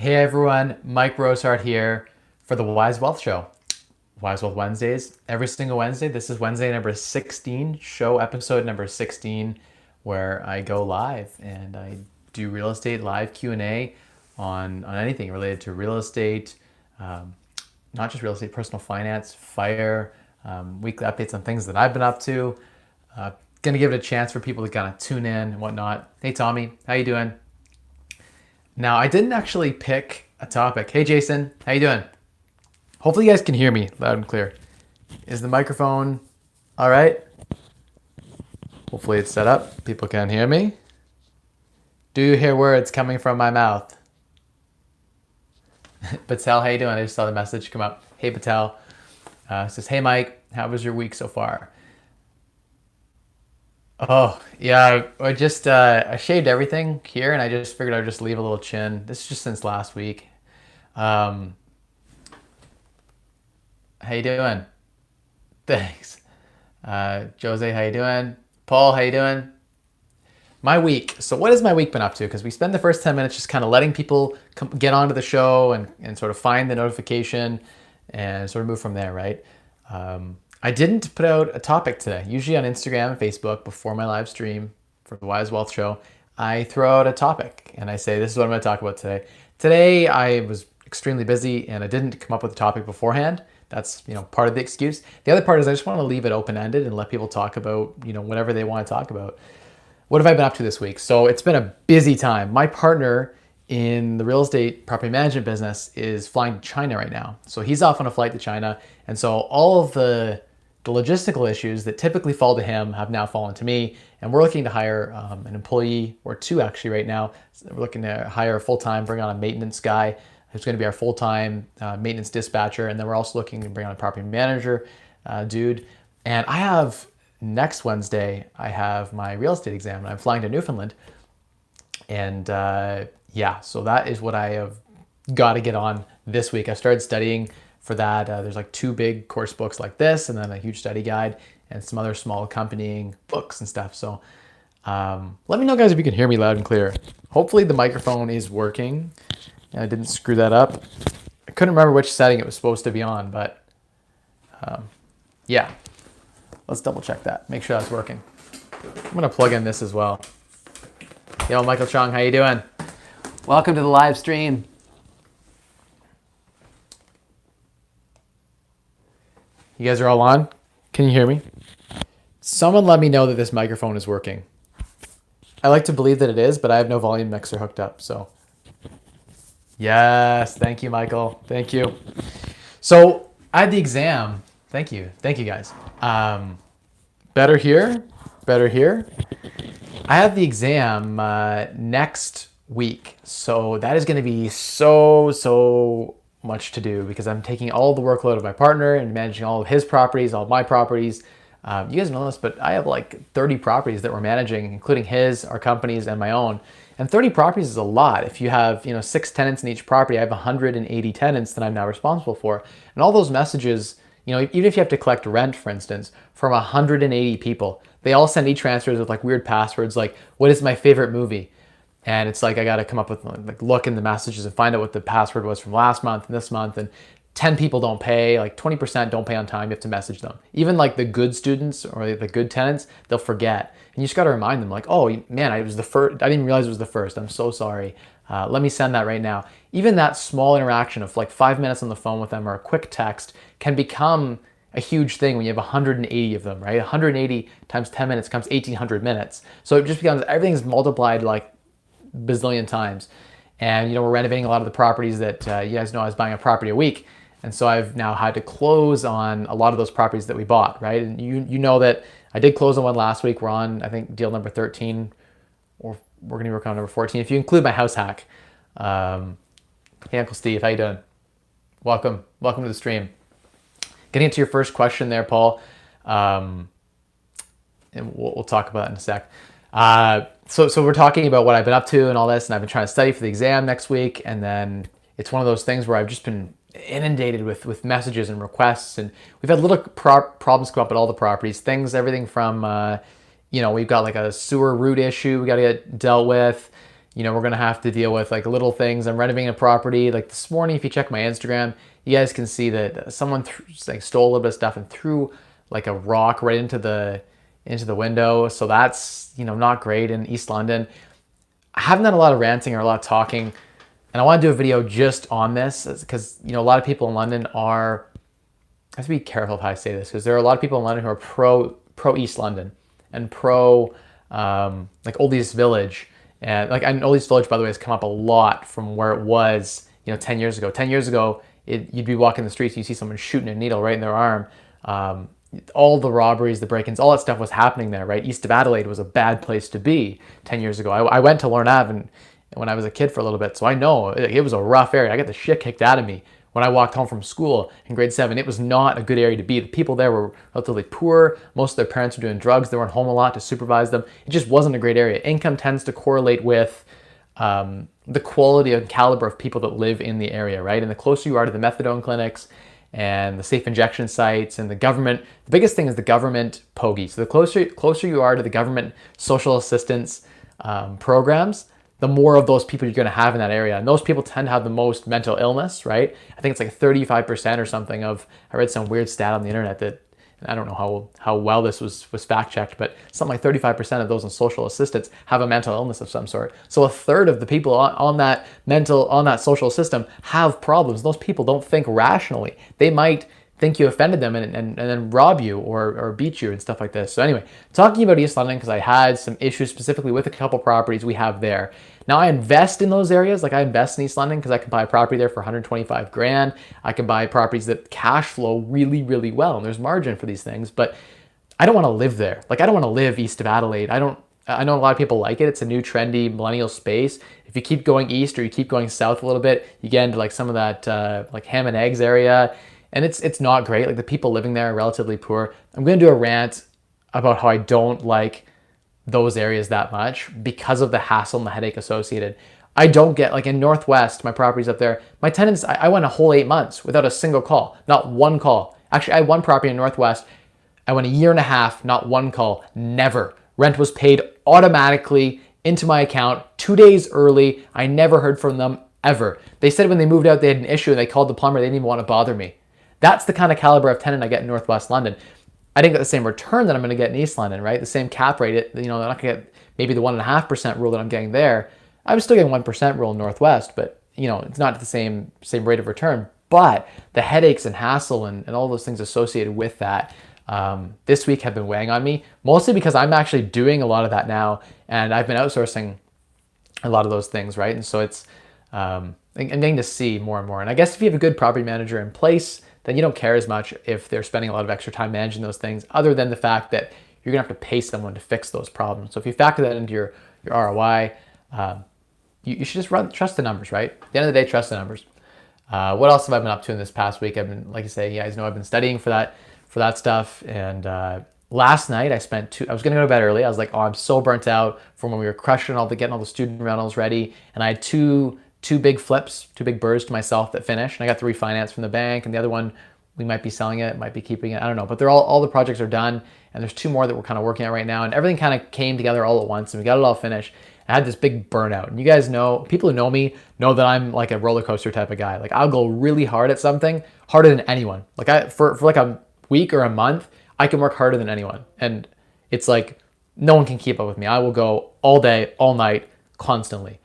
Hey everyone, Mike Rosehart here for the Wise Wealth Show. Wise Wealth Wednesdays, every single Wednesday. This is Wednesday number 16, show episode number 16, where I go live and I do real estate live Q&A on anything related to real estate, not just real estate, personal finance, fire, weekly updates on things that I've been up to. Gonna give it a chance for people to kind of tune in and whatnot. Hey Tommy, how you doing? Now, I didn't actually pick a topic. Hey, Jason, how you doing? Hopefully you guys can hear me loud and clear. Is the microphone all right? Hopefully it's set up. People can hear me. Do you hear words coming from my mouth? Patel, how you doing? I just saw the message come up. Hey, Patel. Says, hey, Mike, how was your week so far? Oh, yeah, I shaved everything here and I just figured I'd just leave a little chin. This is just since last week. Um, how you doing? Thanks. Jose, how you doing? Paul, how you doing? My week. So what has my week been up to? Because we spend the first 10 minutes just kind of letting people get onto the show and sort of find the notification and sort of move from there, right? I didn't put out a topic today. Usually on Instagram and Facebook before my live stream for the Wise Wealth Show, I throw out a topic and I say, this is what I'm going to talk about today. Today I was extremely busy and I didn't come up with a topic beforehand. That's, part of the excuse. The other part is I just want to leave it open-ended and let people talk about, whatever they want to talk about. What have I been up to this week? So it's been a busy time. My partner in the real estate property management business is flying to China right now. So he's off on a flight to China. And so all of the logistical issues that typically fall to him have now fallen to me. And we're looking to hire an employee, or two actually right now. So we're looking to hire a full-time, bring on a maintenance guy who's going to be our full-time maintenance dispatcher. And then we're also looking to bring on a property manager dude. And I have, next Wednesday, I have my real estate exam. And I'm flying to Newfoundland. And so that is what I have got to get on this week. I started studying for that. There's like two big course books like this, and then a huge study guide and some other small accompanying books and stuff. So let me know, guys, if you can hear me loud and clear. Hopefully the microphone is working and I didn't screw that up. I couldn't remember which setting it was supposed to be on, but yeah, let's double check that. Make sure that's working. I'm gonna plug in this as well. Yo, Michael Chong, how you doing? Welcome to the live stream. You guys are all on? Can you hear me? Someone let me know that this microphone is working. I like to believe that it is, but I have no volume mixer hooked up, so. Yes, thank you, Michael. Thank you. So I had the exam. Thank you. Thank you, guys. Better here. I have the exam next week. So that is going to be so much to do because I'm taking all the workload of my partner and managing all of his properties, all of my properties. You guys know this, but I have like 30 properties that we're managing, including his, our companies, and my own. And 30 properties is a lot. If you have, 6 tenants in each property, I have 180 tenants that I'm now responsible for. And all those messages, even if you have to collect rent, for instance, from 180 people, they all send e-transfers with like weird passwords, like, what is my favorite movie? And it's like, I got to come up with, like, look in the messages and find out what the password was from last month and this month. And 10 people don't pay, like 20% don't pay on time. You have to message them. Even like the good students or the good tenants, they'll forget. And you just got to remind them like, oh man, I didn't realize it was the first. I'm so sorry. Let me send that right now. Even that small interaction of like 5 minutes on the phone with them or a quick text can become a huge thing when you have 180 of them, right? 180 times 10 minutes comes 1,800 minutes. So it just becomes, everything's multiplied like bazillion times. And we're renovating a lot of the properties that you guys know I was buying a property a week. And so I've now had to close on a lot of those properties that we bought, right? And you know that I did close on one last week. We're on, I think, deal number 13, or we're going to work on number 14. If you include my house hack. Hey, Uncle Steve, how you doing? Welcome to the stream. Getting into your first question there, Paul. And we'll talk about it in a sec. So we're talking about what I've been up to and all this, and I've been trying to study for the exam next week. And then it's one of those things where I've just been inundated with messages and requests, and we've had little problems come up at all the properties. Everything from, we've got like a sewer root issue we got to get dealt with. we're gonna have to deal with like little things. I'm renovating a property. Like this morning, if you check my Instagram, you guys can see that someone like stole a little bit of stuff and threw like a rock right into the window. So that's not great in East London. I haven't done a lot of ranting or a lot of talking, and I want to do a video just on this because a lot of people in London are. I have to be careful of how I say this because there are a lot of people in London who are pro East London and pro like Old East Village. And like Old East Village, by the way, has come up a lot from where it was 10 years ago. 10 years ago, you'd be walking the streets, you see someone shooting a needle right in their arm. All the robberies, the break-ins, all that stuff was happening there, right? East of Adelaide was a bad place to be 10 years ago. I went to Lorne Ave when I was a kid for a little bit, so I know it was a rough area. I got the shit kicked out of me when I walked home from school in grade 7. It was not a good area to be. The people there were relatively poor. Most of their parents were doing drugs. They weren't home a lot to supervise them. It just wasn't a great area. Income tends to correlate with the quality and caliber of people that live in the area, right? And the closer you are to the methadone clinics and the safe injection sites and the government, the biggest thing is the government pogey. So the closer you are to the government social assistance programs, the more of those people you're going to have in that area. And those people tend to have the most mental illness, right? I think it's like 35% or something of, I read some weird stat on the internet that, and I don't know how well this was fact checked, but something like 35% of those on social assistance have a mental illness of some sort. So a third of the people on that social system have problems. Those people don't think rationally. They might think you offended them and then rob you or beat you and stuff like this. So anyway, talking about East London because I had some issues specifically with a couple properties we have there. Now I invest in those areas, like I invest in East London because I can buy a property there for 125 grand. I can buy properties that cash flow really, really well, and there's margin for these things, but I don't want to live there. Like I don't want to live east of Adelaide. I know a lot of people like it. It's a new trendy millennial space. If you keep going east or you keep going south a little bit, you get into like some of that like ham and eggs area. And it's not great. Like the people living there are relatively poor. I'm going to do a rant about how I don't like those areas that much because of the hassle and the headache associated. I don't get, like in Northwest, my properties up there, my tenants, I went a whole 8 months without a single call, not one call. Actually, I had one property in Northwest. I went a year and a half, not one call, never. Rent was paid automatically into my account 2 days early. I never heard from them ever. They said when they moved out, they had an issue and they called the plumber. They didn't even want to bother me. That's the kind of caliber of tenant I get in Northwest London. I didn't get the same return that I'm going to get in East London, right? The same cap rate, they're not going to get maybe the 1.5% rule that I'm getting there. I'm still getting 1% rule in Northwest, but it's not the same rate of return. But the headaches and hassle and all those things associated with that this week have been weighing on me, mostly because I'm actually doing a lot of that now, and I've been outsourcing a lot of those things, right? And so it's I'm getting to see more and more. And I guess if you have a good property manager in place, then you don't care as much if they're spending a lot of extra time managing those things, other than the fact that you're gonna have to pay someone to fix those problems. So if you factor that into your ROI, you should just trust the numbers, right? At the end of the day, trust the numbers. What else have I been up to in this past week? I've been, like I say, you guys know I've been studying for that stuff. And last night I was gonna go to bed early. I was like, oh, I'm so burnt out from when we were crushing getting all the student rentals ready. And I had two big flips, two big birds to myself that finished. And I got the refinance from the bank, and the other one, we might be selling it, might be keeping it, I don't know. But they're all the projects are done, and there's 2 more that we're kind of working on right now. And everything kind of came together all at once, and we got it all finished. I had this big burnout. And you guys know, people who know me know that I'm like a roller coaster type of guy. Like I'll go really hard at something, harder than anyone. Like for like a week or a month, I can work harder than anyone. And it's like, no one can keep up with me. I will go all day, all night, constantly.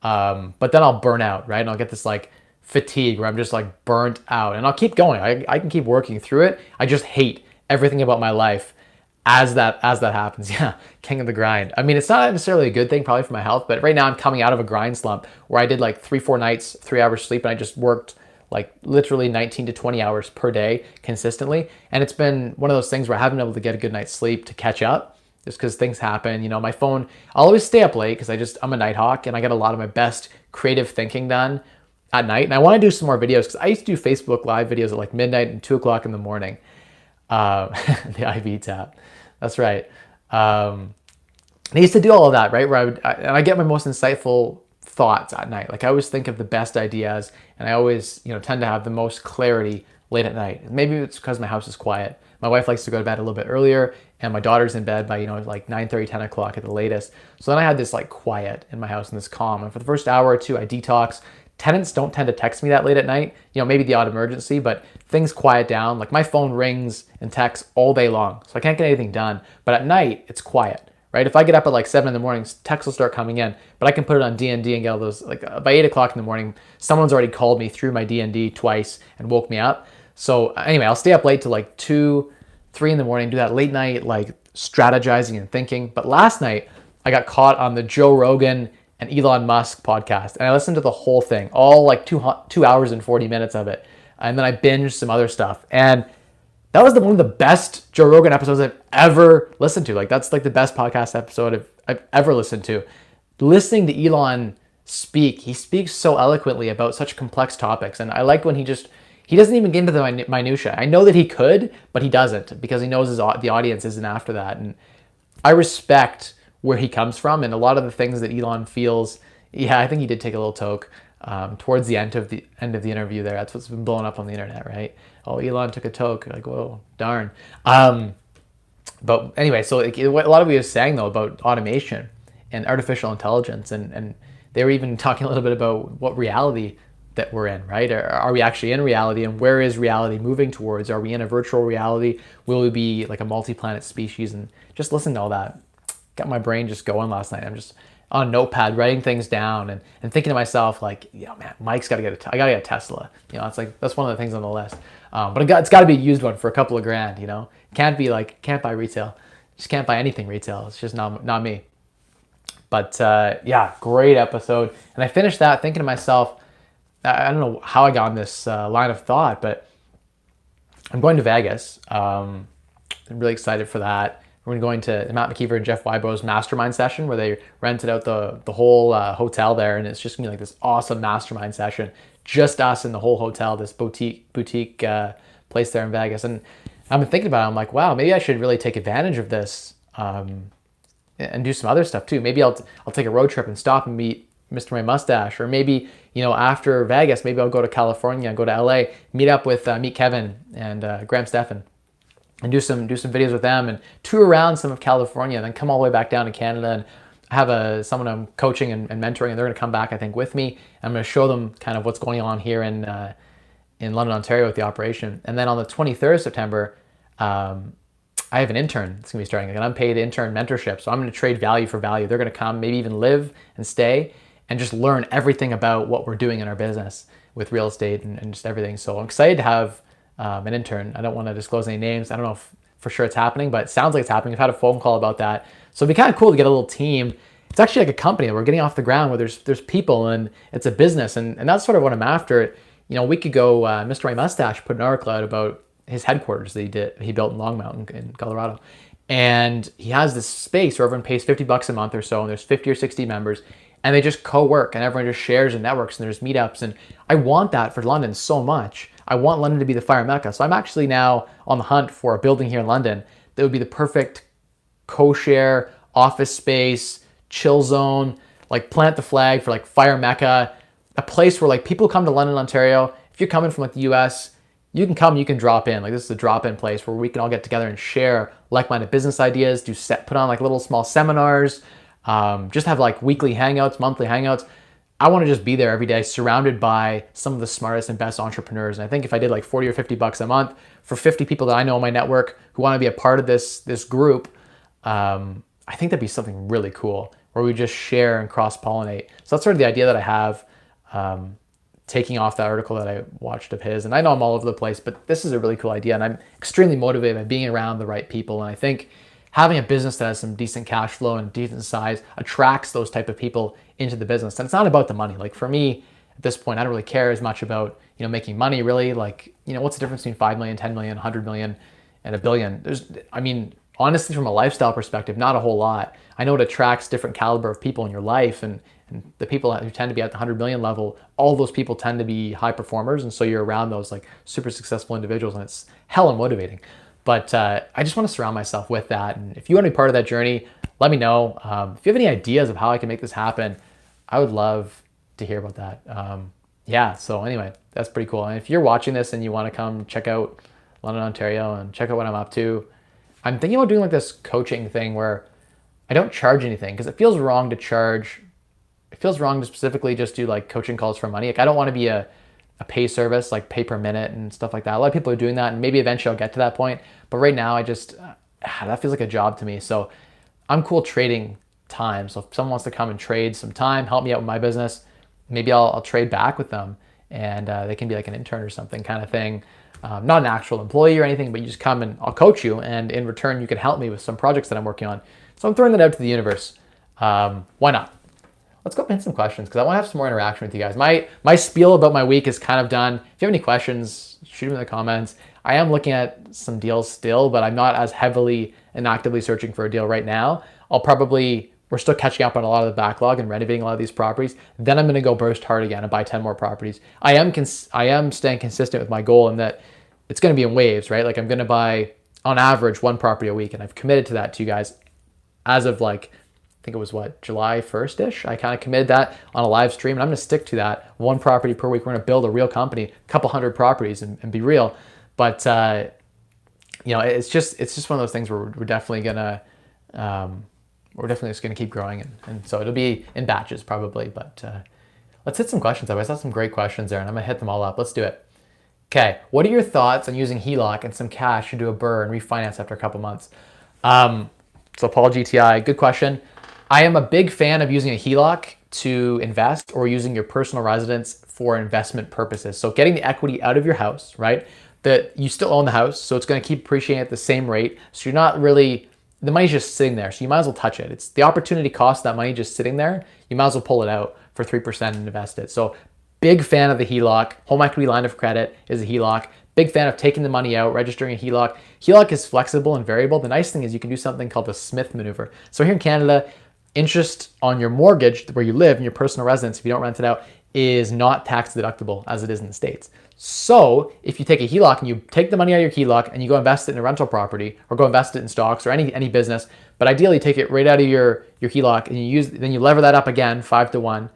But then I'll burn out, right? And I'll get this like fatigue where I'm just like burnt out, and I'll keep going. I can keep working through it. I just hate everything about my life as that happens. Yeah, king of the grind. I mean, it's not necessarily a good thing probably for my health, but right now I'm coming out of a grind slump where I did like 3-4 nights, 3 hours sleep, and I just worked like literally 19 to 20 hours per day consistently. And it's been one of those things where I haven't been able to get a good night's sleep to catch up. Just because things happen, my phone, I'll always stay up late because I'm a night hawk, and I get a lot of my best creative thinking done at night. And I want to do some more videos because I used to do Facebook Live videos at like midnight and 2 o'clock in the morning. The IV tap, that's right. I used to do all of that, right? Where I get my most insightful thoughts at night. Like I always think of the best ideas, and I always, tend to have the most clarity late at night. Maybe it's because my house is quiet. My wife likes to go to bed a little bit earlier, and my daughter's in bed by, like 9:30, 10 o'clock at the latest. So then I had this like quiet in my house and this calm. And for the first hour or two, I detox. Tenants don't tend to text me that late at night, maybe the odd emergency, but things quiet down. Like my phone rings and texts all day long, so I can't get anything done. But at night, it's quiet, right? If I get up at like 7 in the morning, texts will start coming in, but I can put it on DND and get all those, like by 8 o'clock in the morning, someone's already called me through my DND twice and woke me up. So anyway, I'll stay up late till like 2, 3 in the morning, do that late night, like strategizing and thinking. But last night, I got caught on the Joe Rogan and Elon Musk podcast, and I listened to the whole thing, all like 2 hours and 40 minutes of it. And then I binged some other stuff. And that was one of the best Joe Rogan episodes I've ever listened to. Like that's like the best podcast episode I've ever listened to. Listening to Elon speak, he speaks so eloquently about such complex topics. And I like when he doesn't even get into the minutia. I know that he could, but he doesn't, because he knows the audience isn't after that. And I respect where he comes from, and a lot of the things that Elon feels. Yeah, I think he did take a little toke towards the end of the interview there. That's what's been blowing up on the internet, right? Oh, Elon took a toke. Like, whoa, darn. But anyway, so like, what a lot of you was saying though about automation and artificial intelligence, and they were even talking a little bit about what reality that we're in, right? Are we actually in reality, and where is reality moving towards? Are we in a virtual reality? Will we be like a multi-planet species? And just listen to all that. Got my brain just going last night. I'm just on a notepad writing things down and thinking to myself like, man, Mike's got to get I got to get a Tesla. That's one of the things on the list. But it's got to be a used one for a couple of grand. Can't buy retail. Just can't buy anything retail. It's just not me. But yeah, great episode. And I finished that thinking to myself, I don't know how I got on this line of thought, but I'm going to Vegas. I'm really excited for that. We're going to Matt McKeever and Jeff Wybo's mastermind session where they rented out the whole hotel there, and it's just gonna be like this awesome mastermind session, just us in the whole hotel, this boutique place there in Vegas. And I've been thinking about it. I'm like, wow, maybe I should really take advantage of this and do some other stuff too. Maybe I'll take a road trip and stop and meet Mr. My Mustache, or maybe after Vegas, maybe I'll go to California, go to LA, meet up with meet Kevin and Graham Stephan, and do some videos with them and tour around some of California, and then come all the way back down to Canada. And I have someone I'm coaching and mentoring, and they're going to come back, I think, with me. I'm going to show them kind of what's going on here in London, Ontario with the operation. And then on the 23rd of September, I have an intern that's going to be starting, like an unpaid intern mentorship. So I'm going to trade value for value. They're going to come, maybe even live and stay, and just learn everything about what we're doing in our business with real estate and just everything. So I'm excited to have an intern. I don't want to disclose any names. I don't know if for sure it's happening, but it sounds like it's happening. I've had a phone call about that. So it'd be kind of cool to get a little team. It's actually like a company that we're getting off the ground where there's people, and it's a business. And that's sort of what I'm after. A week ago, Mr. My Mustache put an article out about his headquarters that he built in Longmont in Colorado. And he has this space where everyone pays $50 a month or so, and there's 50 or 60 members, and they just co-work, and everyone just shares and networks, and there's meetups. And I want that for London so much. I want London to be the fire mecca. So I'm actually now on the hunt for a building here in London that would be the perfect co-share office space, chill zone, like plant the flag for like fire mecca, a place where like people come to London, Ontario. If you're coming from like the US, you can come, you can drop in. Like this is a drop-in place where we can all get together and share like-minded business ideas, put on like little small seminars, just have like weekly hangouts, monthly hangouts. I want to just be there every day, surrounded by some of the smartest and best entrepreneurs. And I think if I did like 40 or $50 a month for 50 people that I know in my network who want to be a part of this group, I think that'd be something really cool where we just share and cross-pollinate. So that's sort of the idea that I have, taking off that article that I watched of his. And I know I'm all over the place, but this is a really cool idea. And I'm extremely motivated by being around the right people. And I think having a business that has some decent cash flow and decent size attracts those type of people into the business. And it's not about the money. Like for me, at this point, I don't really care as much about, making money really. Like, what's the difference between 5 million, 10 million, 100 million, and a billion? Honestly, from a lifestyle perspective, not a whole lot. I know it attracts different caliber of people in your life, and the people who tend to be at the 100 million level, all those people tend to be high performers. And so you're around those like super successful individuals, and it's hella motivating. But I just want to surround myself with that. And if you want to be part of that journey, let me know. If you have any ideas of how I can make this happen, I would love to hear about that. yeah, so anyway, that's pretty cool. And if you're watching this and you want to come check out London, Ontario and check out what I'm up to, I'm thinking about doing like this coaching thing where I don't charge anything because it feels wrong to charge. It feels wrong to specifically just do like coaching calls for money. Like I don't want to be a pay service, like pay per minute and stuff like that. A lot of people are doing that and maybe eventually I'll get to that point. But right now I just, that feels like a job to me. So I'm cool trading time. So if someone wants to come and trade some time, help me out with my business, maybe I'll trade back with them and they can be like an intern or something kind of thing. Not an actual employee or anything, but you just come and I'll coach you. And in return, you can help me with some projects that I'm working on. So I'm throwing that out to the universe. Why not? Let's go hit some questions because I want to have some more interaction with you guys. My spiel about my week is kind of done. If you have any questions, shoot them in the comments. I am looking at some deals still, but I'm not as heavily and actively searching for a deal right now. We're still catching up on a lot of the backlog and renovating a lot of these properties. Then I'm going to go burst hard again and buy 10 more properties. I am staying consistent with my goal in that it's going to be in waves, right? Like I'm going to buy on average one property a week, and I've committed to that to you guys as of like, I think it was July 1st-ish. I kind of committed that on a live stream, and I'm going to stick to that. One property per week. We're going to build a real company, a couple hundred properties, and be real. But it's just one of those things where we're definitely gonna just gonna keep growing, and so it'll be in batches probably. But let's hit some questions up. I saw some great questions there, and I'm gonna hit them all up. Let's do it. Okay, what are your thoughts on using HELOC and some cash to do a BRRRR and refinance after a couple months? So Paul GTI, good question. I am a big fan of using a HELOC to invest or using your personal residence for investment purposes. So getting the equity out of your house, right? That you still own the house, so it's going to keep appreciating at the same rate. So you're not really, the money's just sitting there, so you might as well touch it. It's the opportunity cost of that money just sitting there. You might as well pull it out for 3% and invest it. So big fan of the HELOC. Home equity line of credit is a HELOC. Big fan of taking the money out, registering a HELOC. HELOC is flexible and variable. The nice thing is you can do something called the Smith maneuver. So here in Canada, interest on your mortgage where you live in your personal residence, if you don't rent it out, is not tax deductible as it is in the States. So if you take a HELOC and you take the money out of your HELOC and you go invest it in a rental property or go invest it in stocks or any business, but ideally take it right out of your HELOC and then you lever that up again 5-to-1.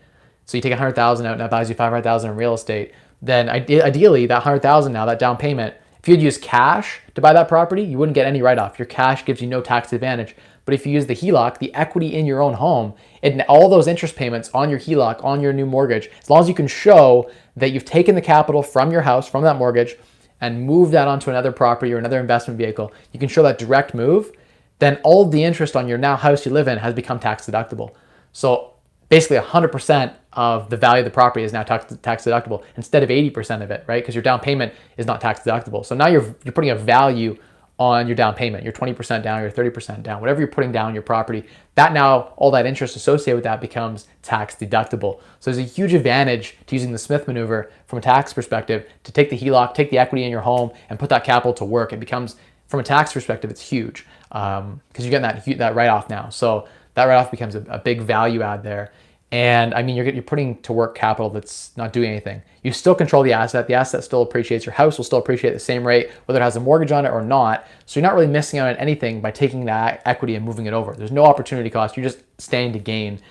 So you take 100,000 out and that buys you 500,000 in real estate. Then ideally that 100,000 now, that down payment, if you'd use cash to buy that property, you wouldn't get any write-off. Your cash gives you no tax advantage. But if you use the HELOC, the equity in your own home, and all those interest payments on your HELOC, on your new mortgage, as long as you can show that you've taken the capital from your house, from that mortgage, and moved that onto another property or another investment vehicle, you can show that direct move, then all of the interest on your now house you live in has become tax deductible. So basically 100% of the value of the property is now tax deductible instead of 80% of it, right? Because your down payment is not tax deductible. So now you're putting a value on your down payment. You're 20% down, you're 30% down, whatever you're putting down your property, that now, all that interest associated with that becomes tax deductible. So there's a huge advantage to using the Smith maneuver from a tax perspective to take the HELOC, take the equity in your home and put that capital to work. It becomes, from a tax perspective, it's huge because you're getting that write-off now. So that write-off becomes a big value add there. And I mean, you're putting to work capital that's not doing anything. You still control the asset still appreciates, your house will still appreciate at the same rate, whether it has a mortgage on it or not. So you're not really missing out on anything by taking that equity and moving it over. There's no opportunity cost, you're just standing to gain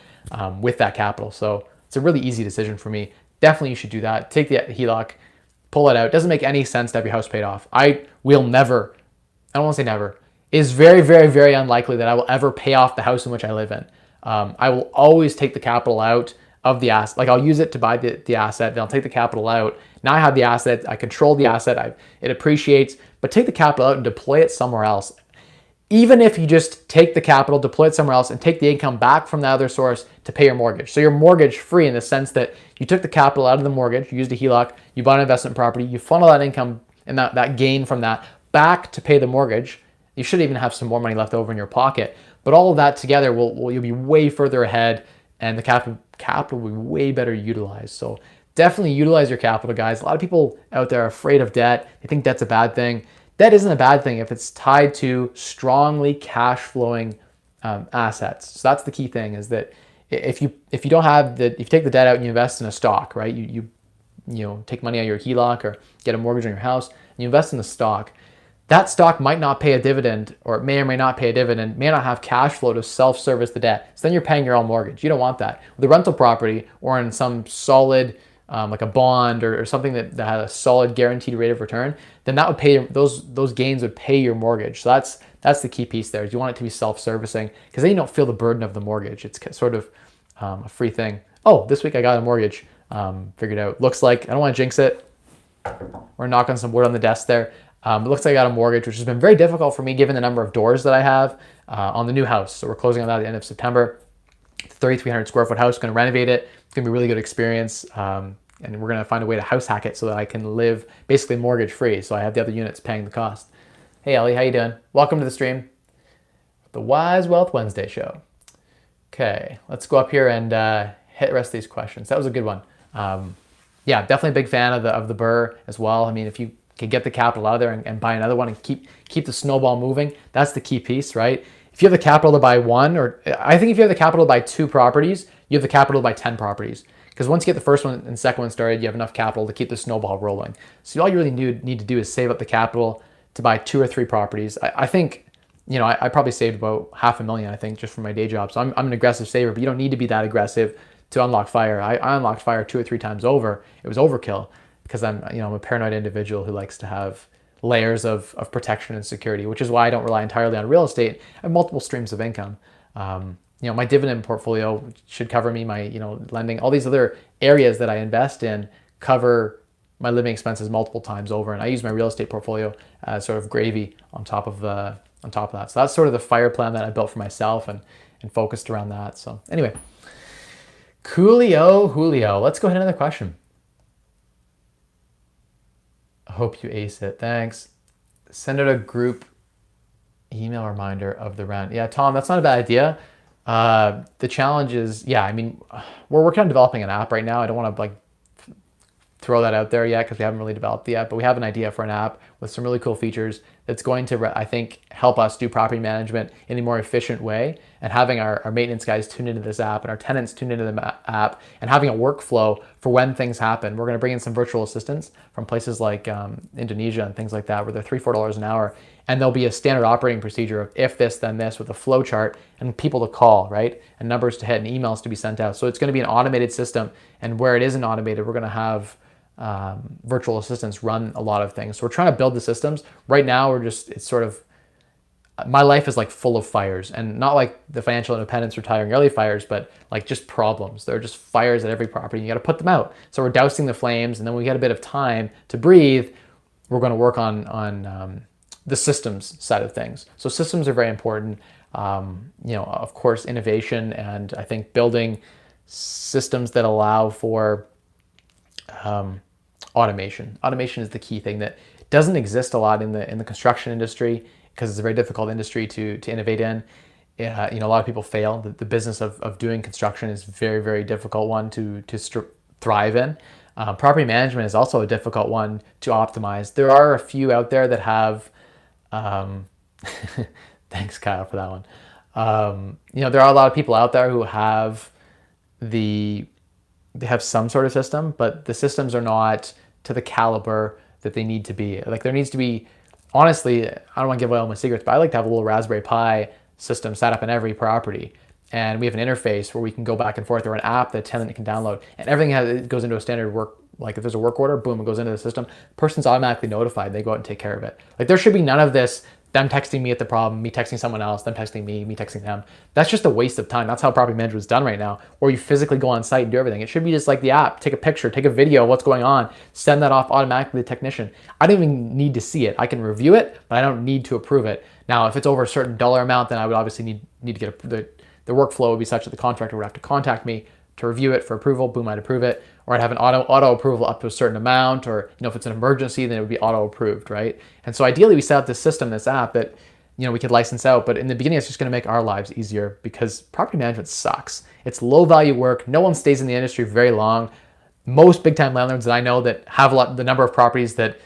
with that capital. So it's a really easy decision for me. Definitely you should do that. Take the HELOC, pull it out. It doesn't make any sense to have your house paid off. I don't want to say never. It is very, very, very unlikely that I will ever pay off the house in which I live in. I will always take the capital out of the asset. Like I'll use it to buy the asset, then I'll take the capital out. Now I have the asset, I control the asset, it appreciates, but take the capital out and deploy it somewhere else. Even if you just take the capital, deploy it somewhere else, and take the income back from the other source to pay your mortgage. So you're mortgage free in the sense that you took the capital out of the mortgage, you used a HELOC, you bought an investment property, you funnel that income and that gain from that back to pay the mortgage. You should even have some more money left over in your pocket. But all of that together, you'll be way further ahead and the capital will be way better utilized. So definitely utilize your capital, guys. A lot of people out there are afraid of debt. They think debt's a bad thing. Debt isn't a bad thing if it's tied to strongly cash flowing assets. So that's the key thing, is that if you take the debt out and you invest in a stock, right? You take money out of your HELOC or get a mortgage on your house and you invest in the stock. That stock might not pay a dividend, or it may or may not pay a dividend, may not have cash flow to self-service the debt. So then you're paying your own mortgage. You don't want that. With a rental property or in some solid like a bond or something that had a solid guaranteed rate of return, then that would pay those gains would pay your mortgage. So that's the key piece there. You want it to be self-servicing because then you don't feel the burden of the mortgage. It's sort of a free thing. Oh, this week I got a mortgage figured out. Looks like, I don't want to jinx it. We're knocking some wood on the desk there. It looks like I got a mortgage, which has been very difficult for me given the number of doors that I have on the new house. So we're closing on that at the end of September. 3,300 square foot house, going to renovate it. It's going to be a really good experience. And we're going to find a way to house hack it so that I can live basically mortgage free. So I have the other units paying the cost. Hey, Ellie, how you doing? Welcome to the stream. The Wise Wealth Wednesday show. Okay, let's go up here and hit the rest of these questions. That was a good one. Yeah, definitely a big fan of the Burr as well. I mean, if you can get the capital out of there and buy another one and keep the snowball moving, that's the key piece, right? If you have the capital to buy one, or I think if you have the capital to buy 2 properties, you have the capital to buy 10 properties. Because once you get the first one and second one started, you have enough capital to keep the snowball rolling. So all you really need to do is save up the capital to buy 2 or 3 properties. I think, I probably saved about $500,000, I think, just from my day job. So I'm an aggressive saver, but you don't need to be that aggressive to unlock fire. I unlocked fire 2 or 3 times over. It was overkill because I'm a paranoid individual who likes to have layers of protection and security, which is why I don't rely entirely on real estate. I have multiple streams of income. My dividend portfolio should cover me, my, lending, all these other areas that I invest in cover my living expenses multiple times over. And I use my real estate portfolio as sort of gravy on top of that. So that's sort of the fire plan that I built for myself and focused around that. So anyway, Coolio Julio, let's go ahead and another question. I hope you ace it. Thanks. Send out a group email reminder of the Rant. Yeah, Tom, that's not a bad idea. The challenge is, we're working on developing an app right now. I don't want to throw that out there yet because we haven't really developed it yet, but we have an idea for an app with some really cool features that's going to, I think, help us do property management in a more efficient way, and having our maintenance guys tune into this app and our tenants tune into the app and having a workflow for when things happen. We're going to bring in some virtual assistants from places like Indonesia and things like that, where they're $3-4 an hour, and there'll be a standard operating procedure of if this, then this, with a flow chart and people to call, right? And numbers to hit and emails to be sent out. So it's going to be an automated system, and where it isn't automated, we're going to have virtual assistants run a lot of things. So we're trying to build the systems. Right now, it's sort of, my life is full of fires, and not like the financial independence retiring early fires, but just problems. There are just fires at every property. You got to put them out. So we're dousing the flames, and then when we get a bit of time to breathe, we're going to work on the systems side of things. So systems are very important. Of course, innovation, and I think building systems that allow for automation. Automation is the key thing that doesn't exist a lot in the construction industry, because it's a very difficult industry to innovate in. A lot of people fail. The business of doing construction is a very, very difficult one to thrive in. Property management is also a difficult one to optimize. There are a few out there that have, thanks Kyle for that one. There are a lot of people out there who have they have some sort of system, but the systems are not to the caliber that they need to be. There needs to be, honestly, I don't want to give away all my secrets, but I like to have a little Raspberry Pi system set up in every property. And we have an interface where we can go back and forth, or an app that a tenant can download. And everything it goes into a standard work, if there's a work order, boom, it goes into the system. The person's automatically notified. They go out and take care of it. There should be none of this, them texting me at the problem, me texting someone else, them texting me texting them. That's just a waste of time. That's how property management is done right now, or you physically go on site and do everything. It should be just like the app, take a picture, take a video of what's going on, send that off automatically to the technician. I don't even need to see it. I can review it, but I don't need to approve it. Now, if it's over a certain dollar amount, then I would obviously need to get the workflow would be such that the contractor would have to contact me to review it for approval. Boom, I'd approve it. Or I'd have an auto approval up to a certain amount, or if it's an emergency, then it would be auto approved, right? And so ideally we set up this system, this app that we could license out, but in the beginning it's just going to make our lives easier, because property management sucks. It's low value work. No one stays in the industry very long. Most big time landlords that I know that have the number of properties that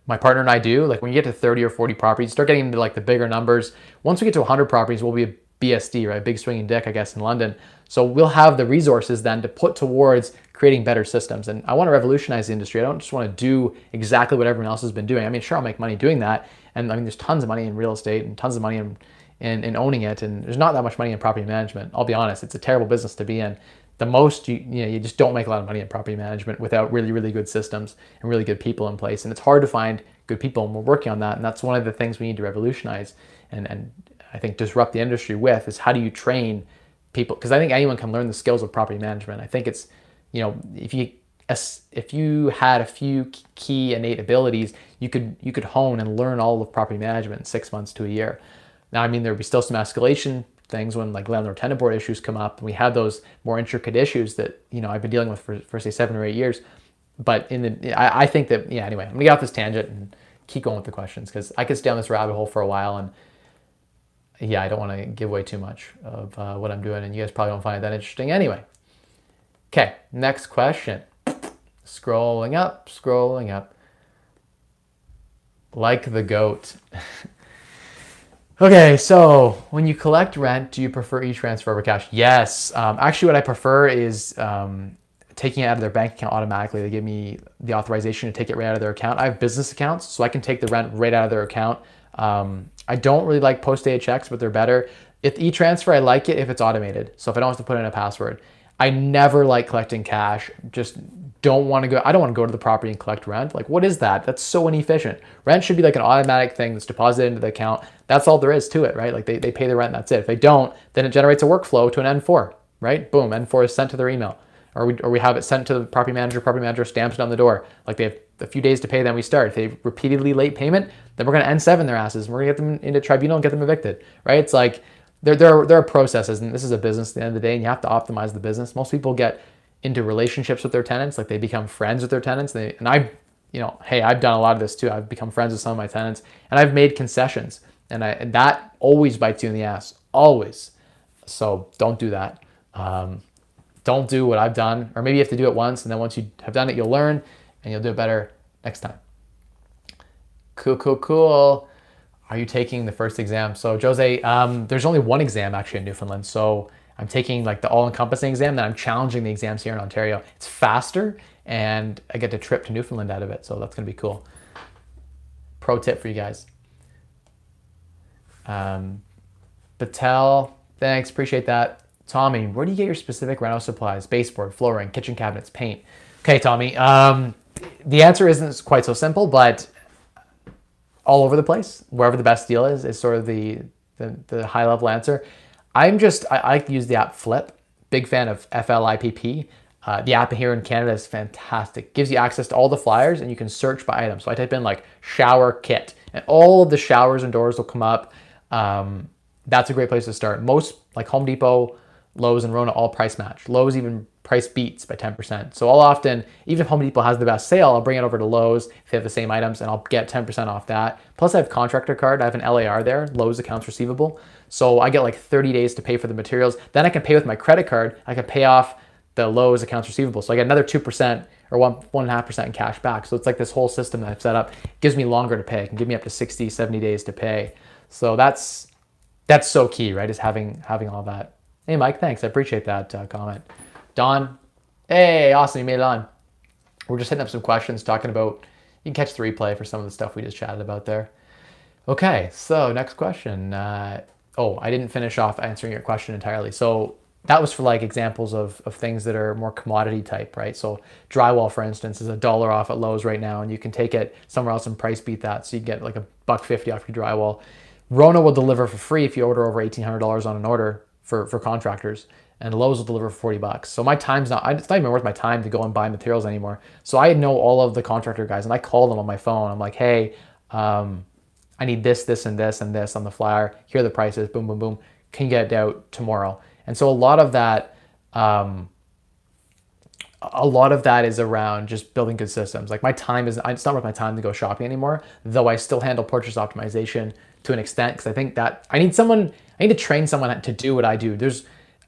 my partner and I do, when you get to 30 or 40 properties, you start getting into the bigger numbers. Once we get to 100 properties, we'll be a BSD, right? Big swinging dick, I guess, in London. So we'll have the resources then to put towards creating better systems. And I want to revolutionize the industry. I don't just want to do exactly what everyone else has been doing. Sure, I'll make money doing that. And there's tons of money in real estate and tons of money in owning it. And there's not that much money in property management. I'll be honest, it's a terrible business to be in. the most you just don't make a lot of money in property management without really, really good systems and really good people in place. And it's hard to find good people, and we're working on that. And that's one of the things we need to revolutionize and I think disrupt the industry with, is how do you train people? Because I think anyone can learn the skills of property management. I think it's, if you had a few key innate abilities, you could hone and learn all of property management in 6 months to a year. Now, I mean, there'd be still some escalation things when like landlord tenant board issues come up, and we have those more intricate issues that I've been dealing with for say 7 or 8 years. But I think that anyway, I'm gonna get off this tangent and keep going with the questions, because I could stay on this rabbit hole for a while, and I don't want to give away too much of what I'm doing, and you guys probably don't find it that interesting anyway. Okay, next question. Scrolling up. Like the goat. Okay, so when you collect rent, do you prefer e-transfer over cash? Yes. Actually, what I prefer is taking it out of their bank account automatically. They give me the authorization to take it right out of their account. I have business accounts, so I can take the rent right out of their account. I don't really like post-dated checks, but they're better. If e-transfer, I like it if it's automated. So if I don't have to put in a password. I never like collecting cash. Just don't want to go. I don't want to go to the property and collect rent. Like, what is that? That's so inefficient. Rent should be like an automatic thing that's deposited into the account. That's all there is to it, right? Like they pay the rent and that's it. If they don't, then it generates a workflow to an N4, right? Boom, N4 is sent to their email. Or we have it sent to the property manager stamps it on the door. Like they have a few days to pay, then we start. If they repeatedly late payment, then we're going to N7 their asses, and we're going to get them into tribunal and get them evicted, right? It's like there are processes, and this is a business at the end of the day, and you have to optimize the business. Most people get into relationships with their tenants, like they become friends with their tenants. And I've done a lot of this too. I've become friends with some of my tenants, and I've made concessions, and that always bites you in the ass, always. So don't do that. Don't do what I've done, or maybe you have to do it once, and then once you have done it, you'll learn, and you'll do it better next time. Cool. Are you taking the first exam? So Jose, there's only one exam actually in Newfoundland. So I'm taking like the all-encompassing exam, then I'm challenging the exams here in Ontario. It's faster, and I get to trip to Newfoundland out of it. So that's gonna be cool. Pro tip for you guys. Patel, thanks, appreciate that. Tommy, where do you get your specific rental supplies? Baseboard, flooring, kitchen cabinets, paint. Okay, Tommy, the answer isn't quite so simple, but all over the place. Wherever the best deal is sort of the high level answer. I like to use the app Flip. Big fan of FLIPP. The app here in Canada is fantastic. Gives you access to all the flyers, and you can search by item. So I type in like shower kit, and all of the showers and doors will come up. That's a great place to start. Most like Home Depot, Lowe's, and Rona all price match. Lowe's even price beats by 10%. So I'll often, even if Home Depot has the best sale, I'll bring it over to Lowe's if they have the same items, and I'll get 10% off that. Plus I have contractor card. I have an LAR there, Lowe's accounts receivable. So I get like 30 days to pay for the materials. Then I can pay with my credit card. I can pay off the Lowe's accounts receivable. So I get another 2% or 1.5% in cash back. So it's like this whole system that I've set up. It gives me longer to pay. It can give me up to 60, 70 days to pay. So that's so key, right? Is having all that. Hey, Mike, thanks. I appreciate that comment. Don, hey, awesome. You made it on. We're just hitting up some questions, talking about, you can catch the replay for some of the stuff we just chatted about there. Okay, so next question. I didn't finish off answering your question entirely. So that was for like examples of things that are more commodity type, right? So drywall, for instance, is $1 off at Lowe's right now, and you can take it somewhere else and price beat that. So you get like $1.50 off your drywall. Rona will deliver for free if you order over $1,800 on an order for contractors, and Lowe's will deliver for $40. So my time's it's not even worth my time to go and buy materials anymore. So I know all of the contractor guys, and I call them on my phone. I'm like, hey, I need this, this, and this, and this on the flyer. Here are the prices, boom, boom, boom. Can you get it out tomorrow? And so a lot of that is around just building good systems. Like it's not worth my time to go shopping anymore, though I still handle purchase optimization to an extent, because I think that I need to train someone to do what I do.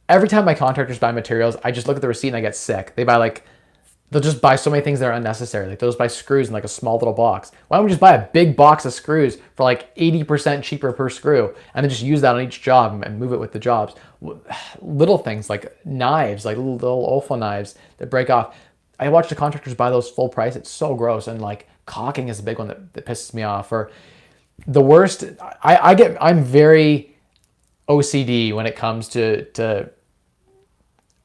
Every time my contractors buy materials, I just look at the receipt and I get sick. They'll just buy so many things that are unnecessary. Like they'll just buy screws in like a small little box. Why don't we just buy a big box of screws for like 80% cheaper per screw, and then just use that on each job and move it with the jobs? Little things like knives, like little OFA knives that break off. I watch the contractors buy those full price. It's so gross. And like caulking is a big one that pisses me off. Or the worst, I'm very OCD when it comes to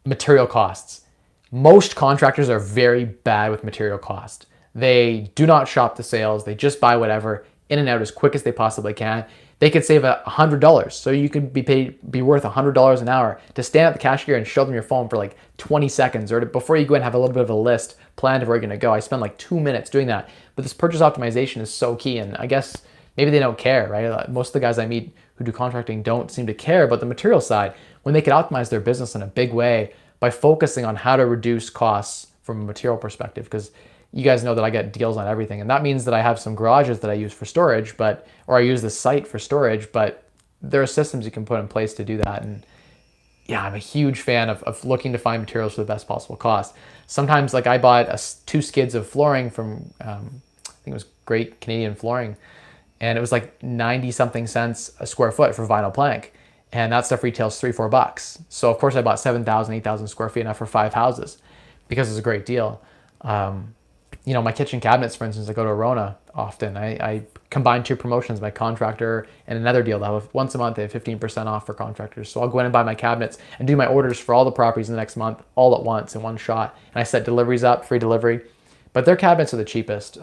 material costs. Most contractors are very bad with material cost. They do not shop the sales. They just buy whatever in and out as quick as they possibly can. They could save $100. So you could be worth $100 an hour to stand at the cashier and show them your phone for like 20 seconds, or before you go and have a little bit of a list planned of where you're going to go. I spend like 2 minutes doing that. But this purchase optimization is so key. And I guess maybe they don't care, right? Most of the guys I meet who do contracting don't seem to care about the material side when they could optimize their business in a big way by focusing on how to reduce costs from a material perspective. Because you guys know that I get deals on everything. And that means that I have some garages that I use for storage, or I use the site for storage, but there are systems you can put in place to do that. And yeah, I'm a huge fan of looking to find materials for the best possible cost. Sometimes, like, I bought 2 skids of flooring from, I think it was Great Canadian Flooring, and it was like 90 something cents a square foot for vinyl plank. And that stuff retails $3-4. So of course I bought 7,000, 8,000 square feet, enough for 5 houses because it's a great deal. You know, my kitchen cabinets, for instance, I go to Arona often. I combine 2 promotions, my contractor and another deal. That have once a month, they have 15% off for contractors. So I'll go in and buy my cabinets and do my orders for all the properties in the next month, all at once in one shot. And I set deliveries up, free delivery. But their cabinets are the cheapest.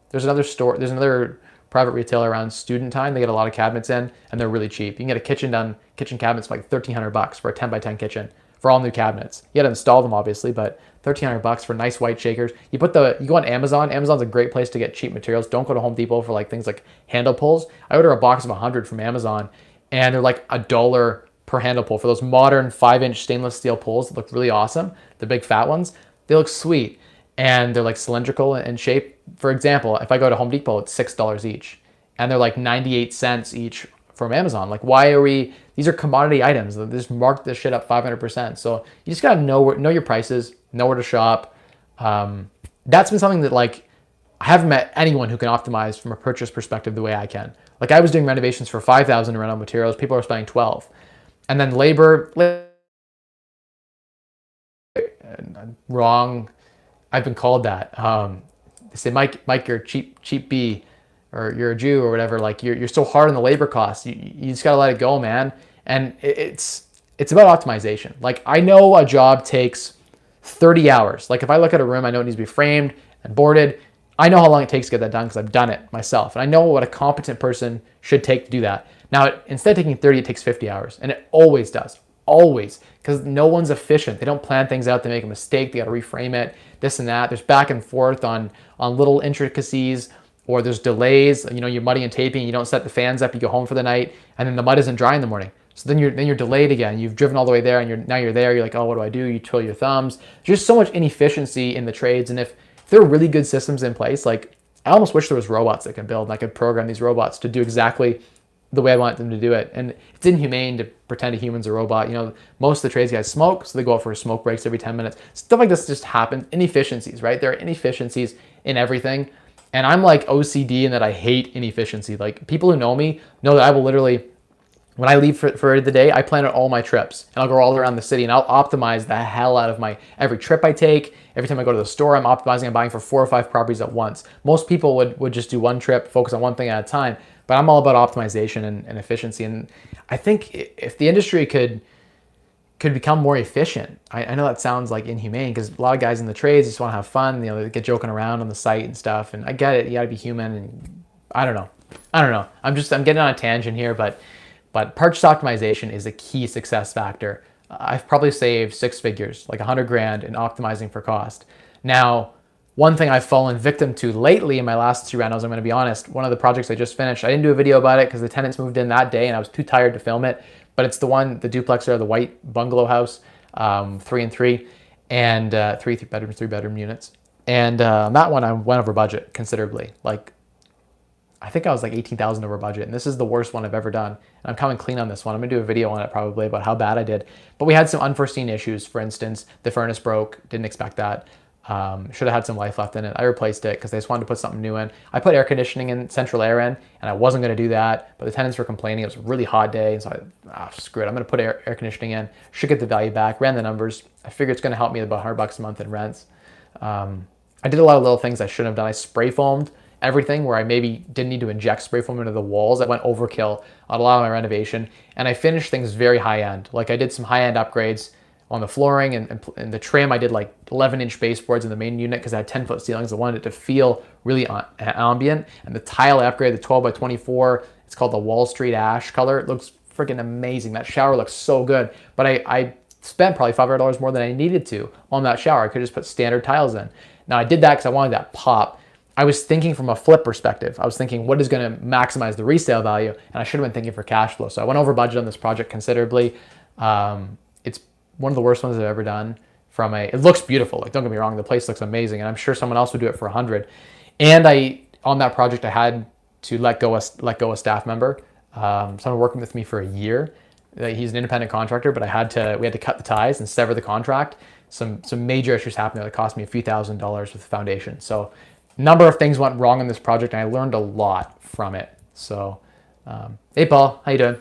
There's another private retailer around Student Time. They get a lot of cabinets in, and they're really cheap. You can get a kitchen cabinets for like $1,300 for a 10x10 kitchen for all new cabinets. You got to install them, obviously, but $1,300 for nice white shakers. You go on Amazon. Amazon's a great place to get cheap materials. Don't go to Home Depot for like things like handle pulls. I order a box of 100 from Amazon, and they're like $1 per handle pull for those modern 5-inch stainless steel pulls that look really awesome. The big fat ones, they look sweet, and they're like cylindrical in shape. For example, if I go to Home Depot, it's $6 each, and they're like 98 cents each from Amazon. Like, why are these are commodity items. They just mark this shit up 500%. So you just gotta know your prices, know where to shop. That's been something that, like, I haven't met anyone who can optimize from a purchase perspective the way I can. Like, I was doing renovations for $5,000 in rental materials. People are spending $12,000. And then labor, wrong. I've been called that. They say, Mike, you're cheap B, or you're a Jew or whatever. Like, you're so hard on the labor costs. You just gotta let it go, man. And it's about optimization. Like, I know a job takes 30 hours. Like, if I look at a room, I know it needs to be framed and boarded. I know how long it takes to get that done because I've done it myself. And I know what a competent person should take to do that. Now, instead of taking 30, it takes 50 hours. And it always does. Always. Because no one's efficient. They don't plan things out. They make a mistake. They got to reframe it, this and that. There's back and forth on little intricacies, or there's delays. You know, you're mudding and taping. You don't set the fans up. You go home for the night, and then the mud isn't dry in the morning. So then you're delayed again. You've driven all the way there, and now you're there. You're like, oh, what do? You twiddle your thumbs. There's just so much inefficiency in the trades. And if there are really good systems in place, like, I almost wish there was robots that can build, and I could program these robots to do exactly the way I want them to do it. And it's inhumane to pretend a human's a robot. You know, most of the trades guys smoke, so they go out for smoke breaks every 10 minutes. Stuff like this just happens. Inefficiencies, right? There are inefficiencies in everything. And I'm like OCD in that I hate inefficiency. Like, people who know me know that I will literally, when I leave for the day, I plan out all my trips, and I'll go all around the city, and I'll optimize the hell out of every trip I take. Every time I go to the store, I'm optimizing and buying for 4 or 5 properties at once. Most people would just do one trip, focus on one thing at a time. But I'm all about optimization and efficiency. And I think if the industry could become more efficient, I know that sounds like inhumane, because a lot of guys in the trades just want to have fun. You know, they get joking around on the site and stuff. And I get it. You got to be human. And I don't know. I'm getting on a tangent here, but purchase optimization is a key success factor. I've probably saved 6 figures, like $100,000 in optimizing for cost. Now, one thing I've fallen victim to lately in my last 2 rentals, I'm going to be honest, one of the projects I just finished, I didn't do a video about it because the tenants moved in that day and I was too tired to film it, but it's the duplex there, the white bungalow house, 3 and 3, and 3 bedrooms, 3 bedroom units. And that one I went over budget considerably. Like, I think I was like 18,000 over budget, and this is the worst one I've ever done. And I'm coming clean on this one. I'm gonna do a video on it probably about how bad I did. But we had some unforeseen issues. For instance, the furnace broke, didn't expect that. Should have had some life left in it. I replaced it because they just wanted to put something new in. I put air conditioning in, central air in, and I wasn't going to do that, but the tenants were complaining. It was a really hot day, and so screw it. I'm going to put air conditioning in. Should get the value back. Ran the numbers. I figure it's going to help me about $100 a month in rents. I did a lot of little things I shouldn't have done. I spray foamed everything where I maybe didn't need to inject spray foam into the walls. I went overkill on a lot of my renovation, and I finished things very high end. Like, I did some high end upgrades. on the flooring and the trim. I did like 11-inch baseboards in the main unit because I had 10-foot ceilings. I wanted it to feel really ambient. And the tile I upgraded, the 12 by 24, it's called the Wall Street Ash color. It looks freaking amazing. That shower looks so good. But I spent probably $500 more than I needed to on that shower. I could just put standard tiles in. Now I did that because I wanted that pop. I was thinking from a flip perspective. I was thinking what is going to maximize the resale value, and I should have been thinking for cash flow. So I went over budget on this project considerably. It's one of the worst ones I've ever done. It looks beautiful. Like, don't get me wrong, the place looks amazing, and I'm sure someone else would do it for 100. And on that project, I had to let go a staff member. Someone working with me for a year. He's an independent contractor, but we had to cut the ties and sever the contract. Some major issues happened that cost me a few $1,000s with the foundation. So a number of things went wrong in this project, and I learned a lot from it. So, hey Paul, how you doing?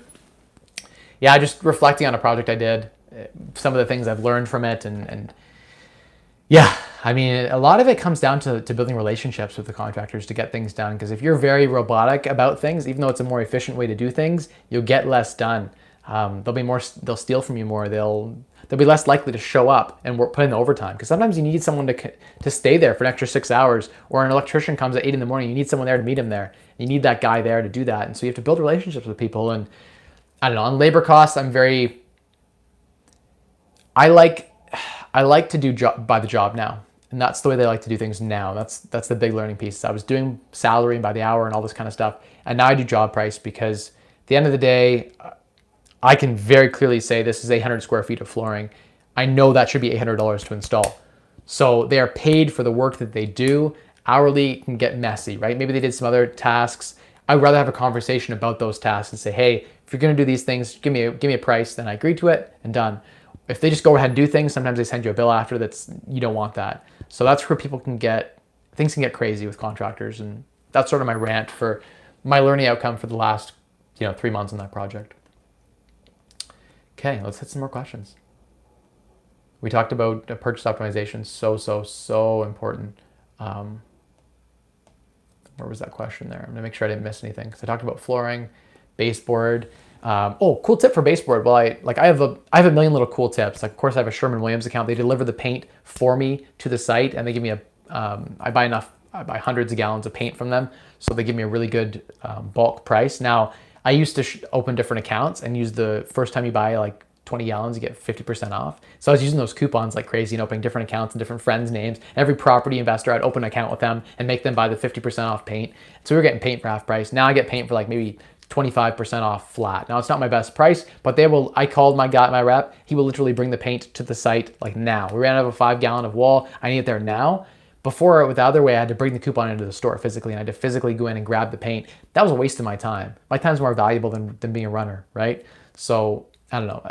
Yeah, just reflecting on a project I did, some of the things I've learned from it, and yeah, I mean, a lot of it comes down to building relationships with the contractors to get things done. Because if you're very robotic about things, even though it's a more efficient way to do things, you'll get less done. They'll steal from you more. They'll be less likely to show up and put in overtime. Because sometimes you need someone to stay there for an extra 6 hours, or an electrician comes at 8 in the morning. You need someone there to meet him there. You need that guy there to do that. And so you have to build relationships with people. And I don't know, on labor costs, I like to do by the job now. And that's the way they like to do things now. That's the big learning piece. I was doing salary and by the hour and all this kind of stuff. And now I do job price, because at the end of the day, I can very clearly say this is 800 square feet of flooring. I know that should be $800 to install. So they are paid for the work that they do. Hourly can get messy, right? Maybe they did some other tasks. I'd rather have a conversation about those tasks and say, hey, if you're gonna do these things, give me a price, then I agree to it and done. If they just go ahead and do things, sometimes they send you a bill after you don't want that. So that's where things can get crazy with contractors. And that's sort of my rant for my learning outcome for the last 3 months on that project. Okay, let's hit some more questions. We talked about purchase optimization, so important. Where was that question there? I'm gonna make sure I didn't miss anything. So I talked about flooring, baseboard. Cool tip for baseboard. Well, I have a million little cool tips. Like, of course, I have a Sherwin-Williams account. They deliver the paint for me to the site, and they give me I buy hundreds of gallons of paint from them, so they give me a really good bulk price. Now, I used to open different accounts and use the first time you buy like 20 gallons, you get 50% off. So I was using those coupons like crazy and opening different accounts and different friends' names. Every property investor, I'd open an account with them and make them buy the 50% off paint. So we were getting paint for half price. Now I get paint for like maybe 25% off flat. Now it's not my best price, but I called my rep. He will literally bring the paint to the site like now. We ran out of a 5 gallon of wall. I need it there now. Before, with the other way, I had to bring the coupon into the store physically, and I had to physically go in and grab the paint. That was a waste of my time. My time's more valuable than being a runner, right? So I don't know.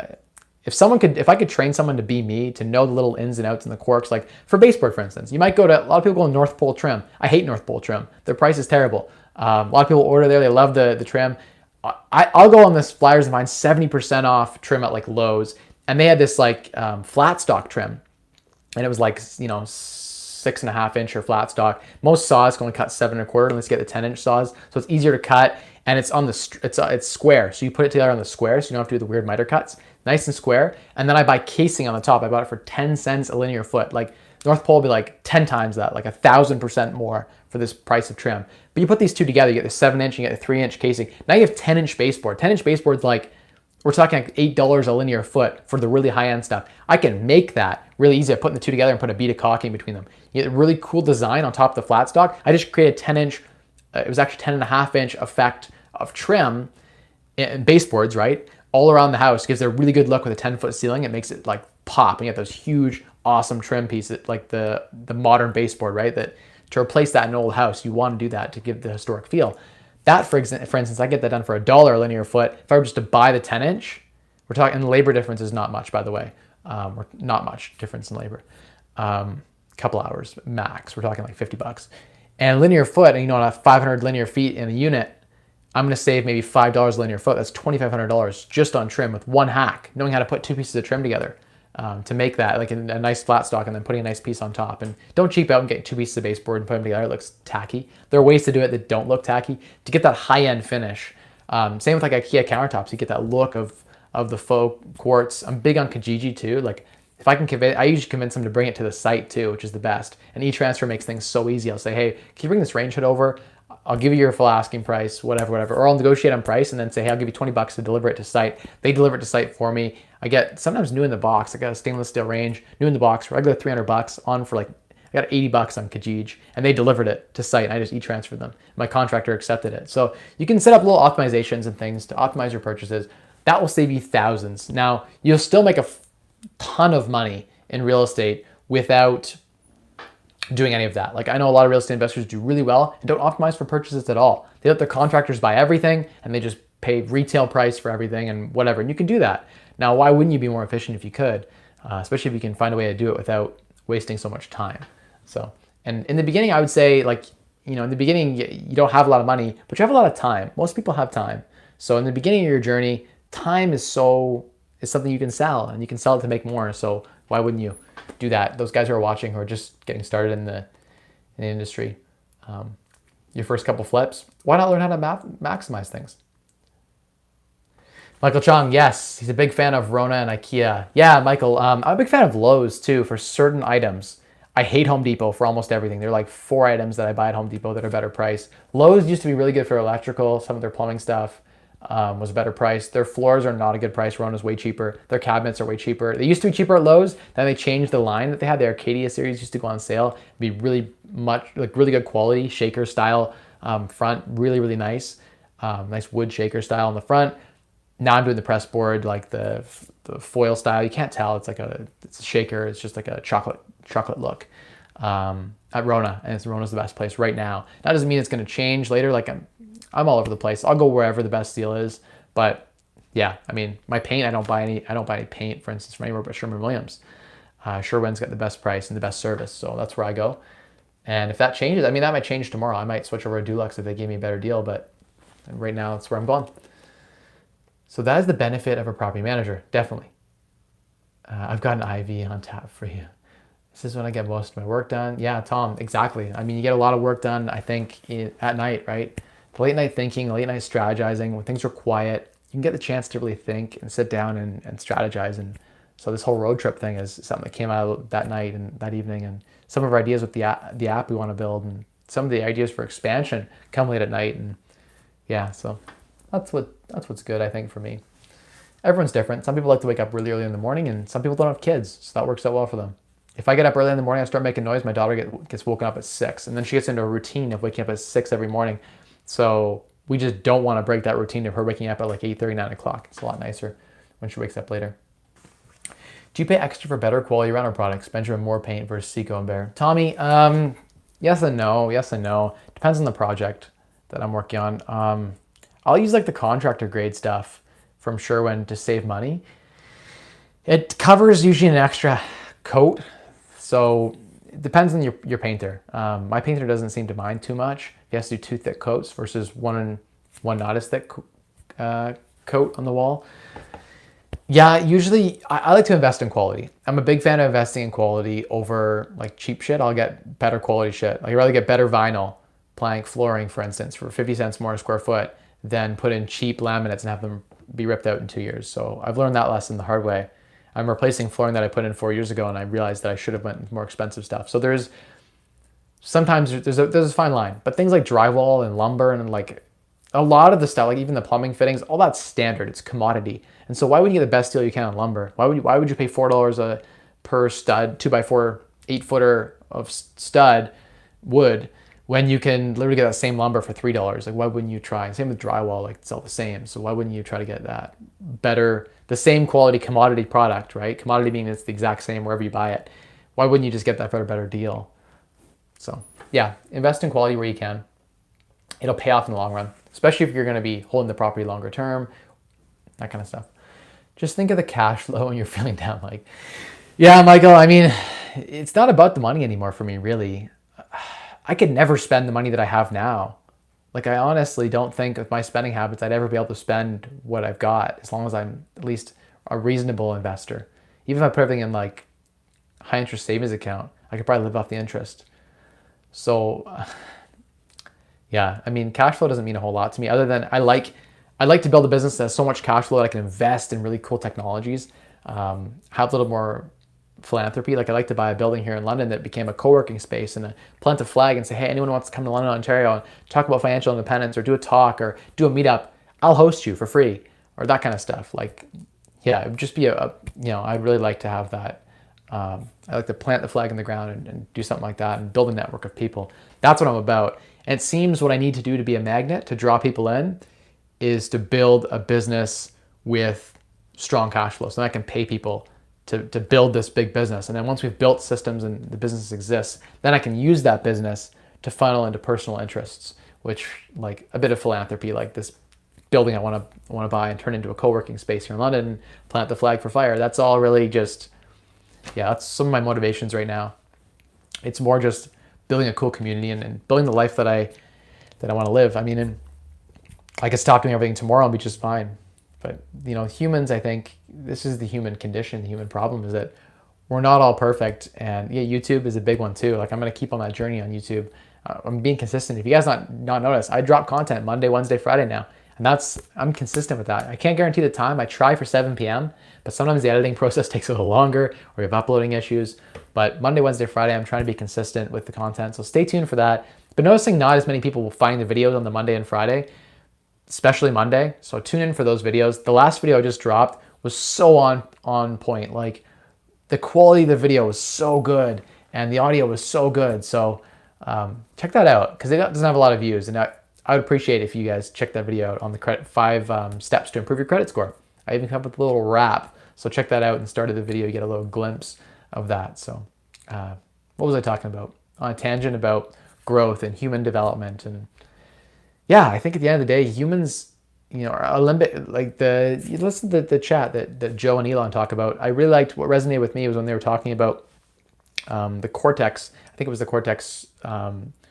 If I could train someone to be me, to know the little ins and outs and the quirks, like for baseboard, for instance, a lot of people go to North Pole Trim. I hate North Pole Trim. Their price is terrible. A lot of people order there. They love the trim. I'll go on this flyers and find 70% off trim at like Lowe's, and they had this like flat stock trim, and it was like 6.5 inch or flat stock. Most saws can only cut 7 1/4 unless you get the 10-inch saws, so it's easier to cut, and it's square. So you put it together on the square, so you don't have to do the weird miter cuts. Nice and square. And then I buy casing on the top. I bought it for 10 cents a linear foot. Like North Pole would be like 10 times that, like 1,000% more for this price of trim. But you put these two together, you get the 7-inch, you get the 3-inch casing. Now you have 10-inch baseboard. 10-inch baseboard's like, we're talking like $8 a linear foot for the really high-end stuff. I can make that really easy. I put the two together and put a bead of caulking between them. You get a really cool design on top of the flat stock. I just created 10-inch, it was actually 10.5-inch effect of trim in baseboards, right? All around the house. Gives it a really good look with a 10-foot ceiling. It makes it like pop, and you get those huge, awesome trim pieces, like the modern baseboard, right? That to replace that in an old house, you want to do that to give the historic feel. That, for instance, I get that done for $1 a linear foot. If I were just to buy the 10-inch, we're talking, and the labor difference is not much, by the way. Not much difference in labor. Couple hours max. We're talking like $50. And linear foot, and on a 500 linear feet in a unit, I'm going to save maybe $5 a linear foot. That's $2,500 just on trim with one hack, knowing how to put two pieces of trim together to make that like a nice flat stock, and then putting a nice piece on top. And don't cheap out and get two pieces of baseboard and put them together. It looks tacky. There are ways to do it that don't look tacky to get that high-end finish. Same with like IKEA countertops. You get that look of the faux quartz. I'm big on Kijiji too. Like If I can convince, I usually convince them to bring it to the site too, which is the best. And e-transfer makes things so easy. I'll say, hey, can you bring this range hood over? I'll give you your full asking price, whatever. Or I'll negotiate on price and then say, hey, I'll give you $20 to deliver it to site. They deliver it to site for me. I get sometimes new in the box. I got a stainless steel range, new in the box, regular $300 on for like, I got $80 on Kijiji, and they delivered it to site and I just e-transferred them. My contractor accepted it. So you can set up little optimizations and things to optimize your purchases. That will save you thousands. Now, you'll still make a ton of money in real estate without doing any of that. Like I know a lot of real estate investors do really well and don't optimize for purchases at all. They let their contractors buy everything and they just pay retail price for everything and whatever. And you can do that. Now, why wouldn't you be more efficient if you could? Especially if you can find a way to do it without wasting so much time. So, and in the beginning, I would say like, in the beginning, you don't have a lot of money, but you have a lot of time. Most people have time. So in the beginning of your journey, time is something you can sell and you can sell it to make more. So why wouldn't you do that? Those guys who are watching who are just getting started in the industry, your first couple flips, why not learn how to maximize things? Michael Chong, yes, he's a big fan of Rona and IKEA. Yeah, Michael, I'm a big fan of Lowe's too for certain items. I hate Home Depot for almost everything. There are like 4 items that I buy at Home Depot that are better priced. Lowe's used to be really good for electrical. Some of their plumbing stuff was better priced. Their floors are not a good price. Rona's way cheaper. Their cabinets are way cheaper. They used to be cheaper at Lowe's. Then they changed the line that they had. The Arcadia series used to go on sale. Be really good quality shaker style front. Really, really nice. Nice wood shaker style on the front. Now I'm doing the press board, like the foil style. You can't tell. It's a shaker. It's just like a chocolate look at Rona, and Rona's the best place right now. That doesn't mean it's going to change later. Like I'm all over the place. I'll go wherever the best deal is. But yeah, I mean, my paint, I don't buy any paint, for instance, from anywhere but Sherwin-Williams. Sherwin's got the best price and the best service, so that's where I go. And if that changes, I mean, that might change tomorrow. I might switch over to Dulux if they gave me a better deal, but right now that's where I'm going. So that is the benefit of a property manager, definitely. I've got an IV on tap for you. This is when I get most of my work done. Yeah, Tom, exactly. I mean, you get a lot of work done, I think, at night, right? The late night thinking, late night strategizing, when things are quiet, you can get the chance to really think and sit down and strategize. And so this whole road trip thing is something that came out that night and that evening. And some of our ideas with the app we want to build and some of the ideas for expansion come late at night. And yeah, so that's what's good, I think, for me. Everyone's different. Some people like to wake up really early in the morning and some people don't have kids, so that works out well for them. If I get up early in the morning, I start making noise, my daughter gets woken up at 6, and then she gets into a routine of waking up at 6 every morning. So we just don't want to break that routine of her waking up at like 8:30, 9 o'clock. It's a lot nicer when she wakes up later. Do you pay extra for better quality rental products? Benjamin Moore Paint versus Seco and Bear. Tommy, yes and no. Depends on the project that I'm working on. I'll use like the contractor grade stuff from Sherwin to save money. It covers usually an extra coat. So it depends on your painter. My painter doesn't seem to mind too much. He has to do 2 thick coats versus one not as thick coat on the wall. Yeah, usually I like to invest in quality. I'm a big fan of investing in quality over like cheap shit. I'll get better quality shit. I'd rather get better vinyl plank flooring, for instance, for 50 cents more a square foot than put in cheap laminates and have them be ripped out in 2 years. So I've learned that lesson the hard way. I'm replacing flooring that I put in 4 years ago, and I realized that I should have went with more expensive stuff. So there's a fine line, but things like drywall and lumber and like a lot of the stuff, like even the plumbing fittings, all that's standard. It's commodity. And so why wouldn't you get the best deal you can on lumber? Why would you pay $4 per stud, 2x4, 8-footer of stud wood when you can literally get that same lumber for $3? Like, why wouldn't you try? Same with drywall, like it's all the same. So why wouldn't you try to get that better, the same quality commodity product, right? Commodity meaning it's the exact same wherever you buy it. Why wouldn't you just get that for a better deal? So yeah, invest in quality where you can. It'll pay off in the long run, especially if you're going to be holding the property longer term, that kind of stuff. Just think of the cash flow when you're feeling down. Like, yeah, Michael, I mean, it's not about the money anymore for me, really. I could never spend the money that I have now. Like, I honestly don't think with my spending habits, I'd ever be able to spend what I've got as long as I'm at least a reasonable investor. Even if I put everything in like high interest savings account, I could probably live off the interest. So yeah, I mean, cash flow doesn't mean a whole lot to me other than I like to build a business that has so much cash flow that I can invest in really cool technologies, have a little more philanthropy. Like I like to buy a building here in London that became a co-working space and plant a flag and say, hey, anyone wants to come to London, Ontario and talk about financial independence or do a talk or do a meetup, I'll host you for free or that kind of stuff. Like, yeah, it would just be I'd really like to have that. I like to plant the flag in the ground and do something like that and build a network of people. That's what I'm about. And it seems what I need to do to be a magnet, to draw people in, is to build a business with strong cash flow so that I can pay people to build this big business. And then once we've built systems and the business exists, then I can use that business to funnel into personal interests, which like a bit of philanthropy, like this building I want to buy and turn into a co-working space here in London and plant the flag for fire. That's all really just, yeah, that's some of my motivations right now. It's more just building a cool community and building the life that I want to live. I mean, and I could stop doing everything tomorrow and be just fine. But, humans, I think this is the human condition, the human problem is that we're not all perfect. And yeah, YouTube is a big one too. Like I'm going to keep on that journey on YouTube. I'm being consistent. If you guys not notice, I drop content Monday, Wednesday, Friday now. And I'm consistent with that. I can't guarantee the time. I try for 7 p.m., but sometimes the editing process takes a little longer or we have uploading issues. But Monday, Wednesday, Friday, I'm trying to be consistent with the content. So stay tuned for that. But noticing not as many people will find the videos on the Monday and Friday, especially Monday. So tune in for those videos. The last video I just dropped was so on point. Like the quality of the video was so good and the audio was so good. So check that out because it doesn't have a lot of views. And I would appreciate if you guys check that video out on the 5 steps to improve your credit score. I even come up with a little rap. So check that out and start of the video, you get a little glimpse of that. So what was I talking about? On a tangent about growth and human development. And yeah, I think at the end of the day, humans, are a limbic, like you listen to the chat that Joe and Elon talk about. I really liked what resonated with me was when they were talking about the cortex. I think it was the cortex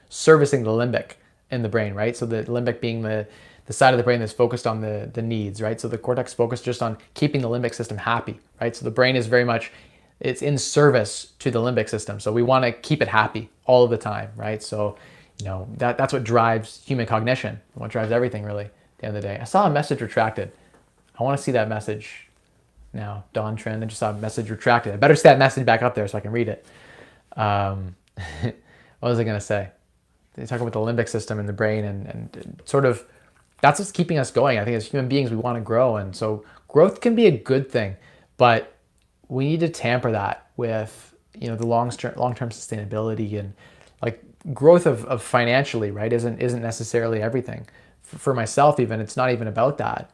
servicing the limbic in the brain, right? So the limbic being the side of the brain that's focused on the needs, right? So the cortex focused just on keeping the limbic system happy, right? So the brain is very much, it's in service to the limbic system. So we want to keep it happy all of the time, right? So, that's what drives human cognition, what drives everything really at the end of the day. I saw a message retracted. I want to see that message now. Dawn Trend, I just saw a message retracted. I better see that message back up there so I can read it. What was I going to say? They talk about the limbic system in the brain and sort of that's what's keeping us going. I think as human beings, we want to grow. And so growth can be a good thing, but we need to tamper that with, the long-term sustainability and like growth of financially, right? Isn't necessarily everything. For myself, even, it's not even about that.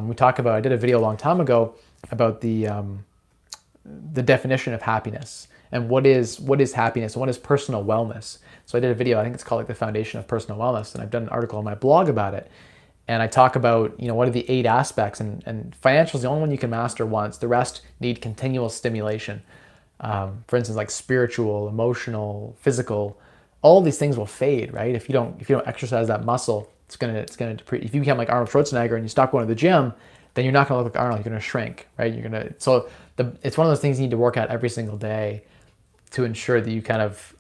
We talk about, I did a video a long time ago about the definition of happiness and what is happiness and what is personal wellness. So I did a video, I think it's called like the foundation of personal wellness. And I've done an article on my blog about it. And I talk about, what are the 8 aspects and financial is the only one you can master once. The rest need continual stimulation. For instance, like spiritual, emotional, physical, all of these things will fade, right? If you don't exercise that muscle, it's gonna deplete. If you become like Arnold Schwarzenegger and you stop going to the gym, then you're not gonna look like Arnold. You're gonna shrink, right? It's one of those things you need to work at every single day to ensure that you kind of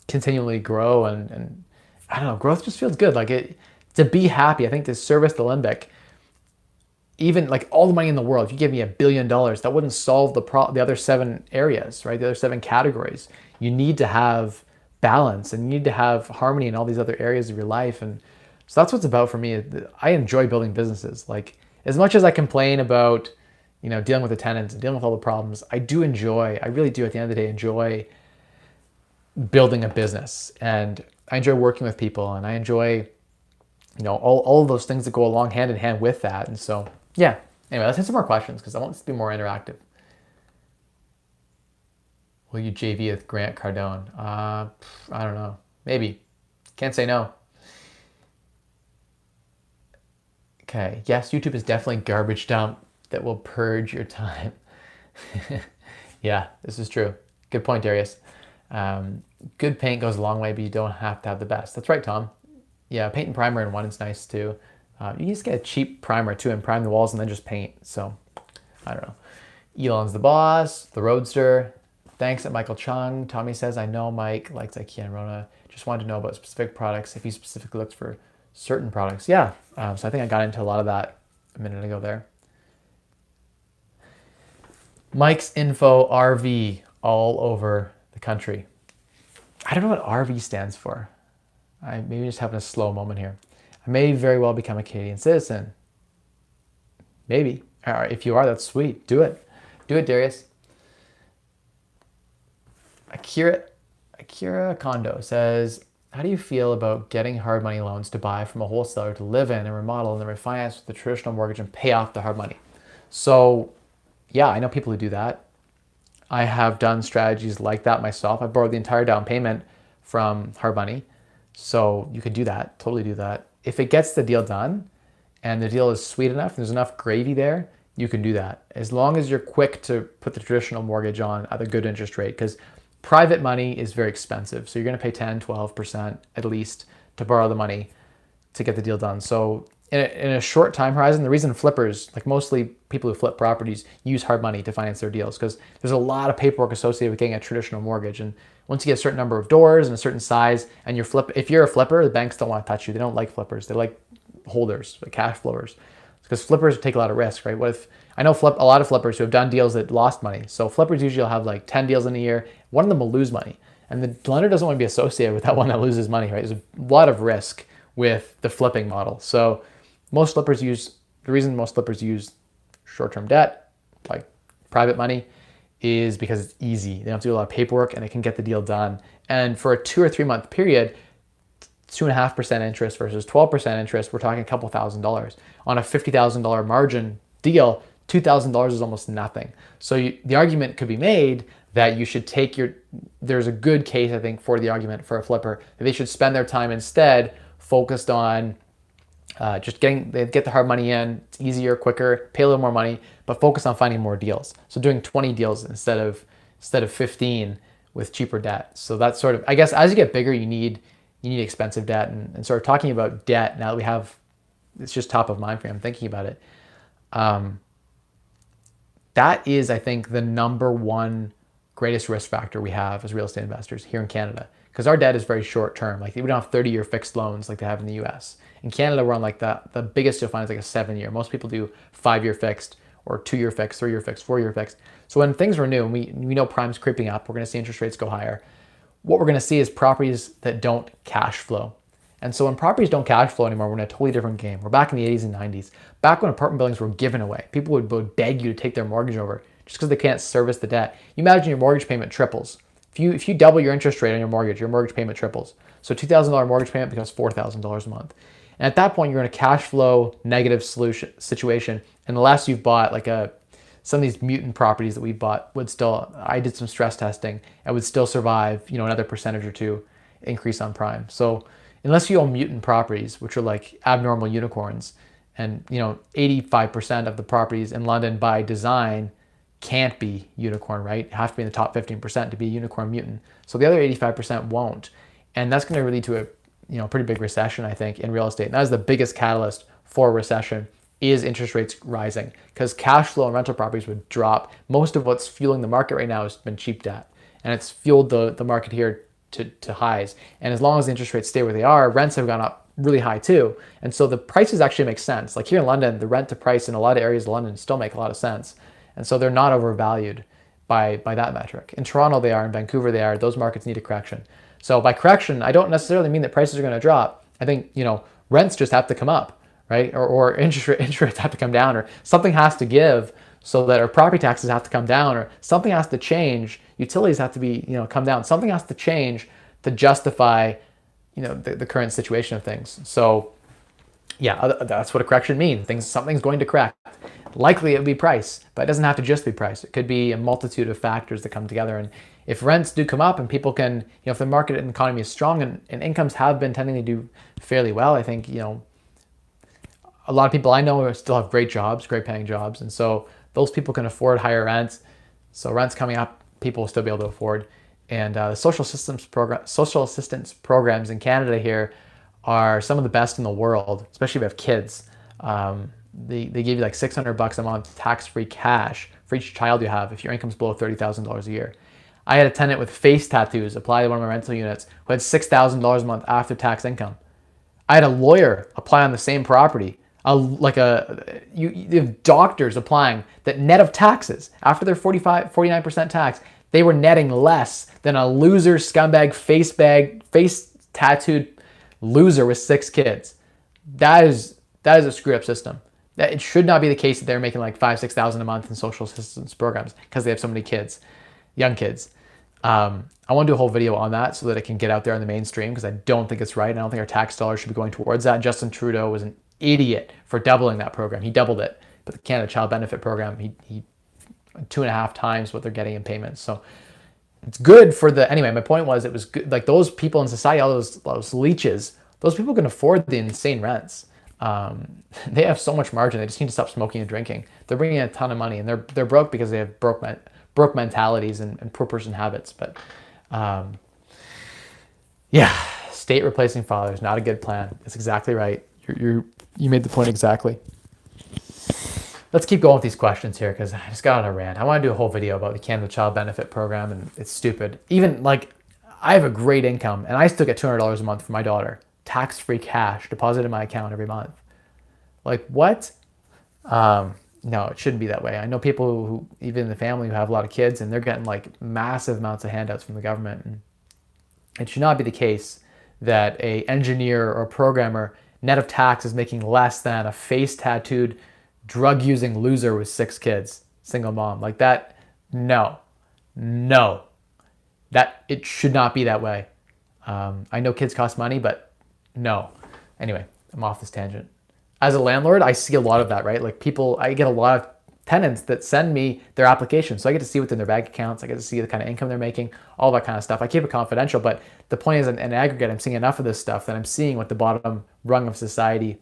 continually grow and I don't know, growth just feels good. Like to be happy, I think to service the limbic, even like all the money in the world, if you give me $1 billion, that wouldn't solve the other 7 areas, right? The other 7 categories. You need to have balance and you need to have harmony in all these other areas of your life. And so that's what's about for me. I enjoy building businesses. Like as much as I complain about, dealing with the tenants and dealing with all the problems, I really do at the end of the day enjoy building a business. And I enjoy working with people and I enjoy, all of those things that go along hand in hand with that. And so, yeah. Anyway, let's hit some more questions because I want this to be more interactive. Will you JV with Grant Cardone? I don't know. Maybe. Can't say no. Okay. Yes, YouTube is definitely garbage dump that will purge your time. Yeah, this is true. Good point, Darius. Good paint goes a long way, but you don't have to have the best. That's right, Tom. Yeah, paint and primer in one is nice too. You can just get a cheap primer too and prime the walls and then just paint. So, I don't know. Elon's the boss, the Roadster. Thanks at Michael Chong. Tommy says, I know Mike likes IKEA and Rona. Just wanted to know about specific products, if he specifically looks for certain products. Yeah, so I think I got into a lot of that a minute ago there. Mike's Info RV all over the country. I don't know what RV stands for. I maybe just having a slow moment here. I may very well become a Canadian citizen. Maybe. If you are, that's sweet. Do it. Do it, Darius. Akira Kondo says, how do you feel about getting hard money loans to buy from a wholesaler to live in and remodel and then refinance with the traditional mortgage and pay off the hard money? So yeah, I know people who do that. I have done strategies like that myself. I borrowed the entire down payment from hard money. So you could do that, totally do that. If it gets the deal done and the deal is sweet enough, there's enough gravy there, you can do that. As long as you're quick to put the traditional mortgage on at a good interest rate, because private money is very expensive. So you're going to pay 10, 12% at least to borrow the money to get the deal done. So in a short time horizon, the reason flippers, like mostly people who flip properties, use hard money to finance their deals because there's a lot of paperwork associated with getting a traditional mortgage. And once you get a certain number of doors and a certain size, and if you're a flipper, the banks don't want to touch you. They don't like flippers. They like holders, like cash flowers, because flippers take a lot of risk, right? What if I know a lot of flippers who have done deals that lost money. So flippers usually will have like 10 deals in a year. One of them will lose money, and the lender doesn't want to be associated with that one that loses money, right? There's a lot of risk with the flipping model. So the reason most flippers use short-term debt, like private money, is because it's easy. They don't have to do a lot of paperwork and they can get the deal done. And for a 2 or 3 month period, 2.5% interest versus 12% interest, we're talking a couple $1,000s. On a $50,000 margin deal, $2,000 is almost nothing. So the argument could be made that you should there's a good case, I think, for the argument for a flipper, that they should spend their time instead focused on they get the hard money in. It's easier, quicker, pay a little more money, but focus on finding more deals. So doing 20 deals instead of 15 with cheaper debt. So that's sort of, I guess, as you get bigger, you need expensive debt. And sort of talking about debt now that we have, it's just top of mind for me. I'm thinking about it. That is, I think, the number one greatest risk factor we have as real estate investors here in Canada, because our debt is very short term. Like we don't have 30-year fixed loans like they have in the US. In Canada, we're on like the biggest you'll find is like a 7-year. Most people do 5-year fixed or 2-year fixed, 3-year fixed, 4-year fixed. So when things renew and we know prime's creeping up, we're going to see interest rates go higher. What we're going to see is properties that don't cash flow. And so when properties don't cash flow anymore, we're in a totally different game. We're back in the 80s and 90s. Back when apartment buildings were given away. People would beg you to take their mortgage over just because they can't service the debt. You imagine your mortgage payment triples. If you double your interest rate on your mortgage payment triples. So $2,000 mortgage payment becomes $4,000 a month. And at that point, you're in a cash flow negative situation. And unless you've bought some of these mutant properties that we bought I did some stress testing and would still survive, another percentage or two increase on prime. So unless you own mutant properties, which are like abnormal unicorns, and 85% of the properties in London by design can't be unicorn, right? Have to be in the top 15% to be a unicorn mutant. So the other 85% won't. And that's going to lead to a pretty big recession, I think, in real estate. And that is the biggest catalyst for a recession, is interest rates rising, because cash flow and rental properties would drop. Most of what's fueling the market right now has been cheap debt, and it's fueled the market here to highs. And as long as the interest rates stay where they are, rents have gone up really high too. And so the prices actually make sense. Like here in London, the rent to price in a lot of areas of London still make a lot of sense. And so they're not overvalued by that metric. In Toronto they are, in Vancouver they are. Those markets need a correction. So by correction, I don't necessarily mean that prices are going to drop. I think, rents just have to come up, right? Or interest rates have to come down, or something has to give so that our property taxes have to come down, or something has to change. Utilities have to be, come down. Something has to change to justify, the current situation of things. So yeah, that's what a correction means. Something's going to correct. Likely it would be price, but it doesn't have to just be price. It could be a multitude of factors that come together. And if rents do come up and people can, if the market and economy is strong and incomes have been tending to do fairly well, I think, a lot of people I know still have great jobs, great paying jobs. And so those people can afford higher rents. So rents coming up, people will still be able to afford. And the social assistance programs in Canada here are some of the best in the world, especially if you have kids. They give you like $600 a month tax-free cash for each child you have if your income's below $30,000 a year. I had a tenant with face tattoos apply to one of my rental units who had $6,000 a month after tax income. I had a lawyer apply on the same property. You have doctors applying that net of taxes after their 49% tax, they were netting less than a loser, scumbag, face tattooed loser with 6 kids. That is a screwed up system. That it should not be the case that they're making like 5,000-6,000 a month in social assistance programs because they have so many kids, young kids. I want to do a whole video on that so that it can get out there in the mainstream because I don't think it's right. I don't think our tax dollars should be going towards that. Justin Trudeau was an idiot for doubling that program. He doubled it, but the Canada Child Benefit Program, he 2.5 times what they're getting in payments. So it's good for anyway, my point was it was good. Like those people in society, all those leeches, those people can afford the insane rents. They have so much margin. They just need to stop smoking and drinking. They're bringing in a ton of money and they're broke because they have broke mentalities and poor person habits. But yeah, state replacing fathers, not a good plan. That's exactly right. You made the point exactly. Let's keep going with these questions here because I just got on a rant. I want to do a whole video about the Canada Child Benefit Program and it's stupid. Even like I have a great income and I still get $200 a month for my daughter. Tax-free cash deposited in my account every month. Like what? No, it shouldn't be that way. I know people who, even in the family, who have a lot of kids and they're getting like massive amounts of handouts from the government. And it should not be the case that a engineer or programmer net of tax is making less than a face tattooed drug using loser with 6 kids, single mom. Like that, no, that it should not be that way. I know kids cost money, but no. Anyway, I'm off this tangent. As a landlord, I see a lot of that, right? Like people, I get a lot of tenants that send me their applications. So I get to see what's in their bank accounts. I get to see the kind of income they're making, all that kind of stuff. I keep it confidential, but the point is in aggregate, I'm seeing enough of this stuff that I'm seeing what the bottom rung of society,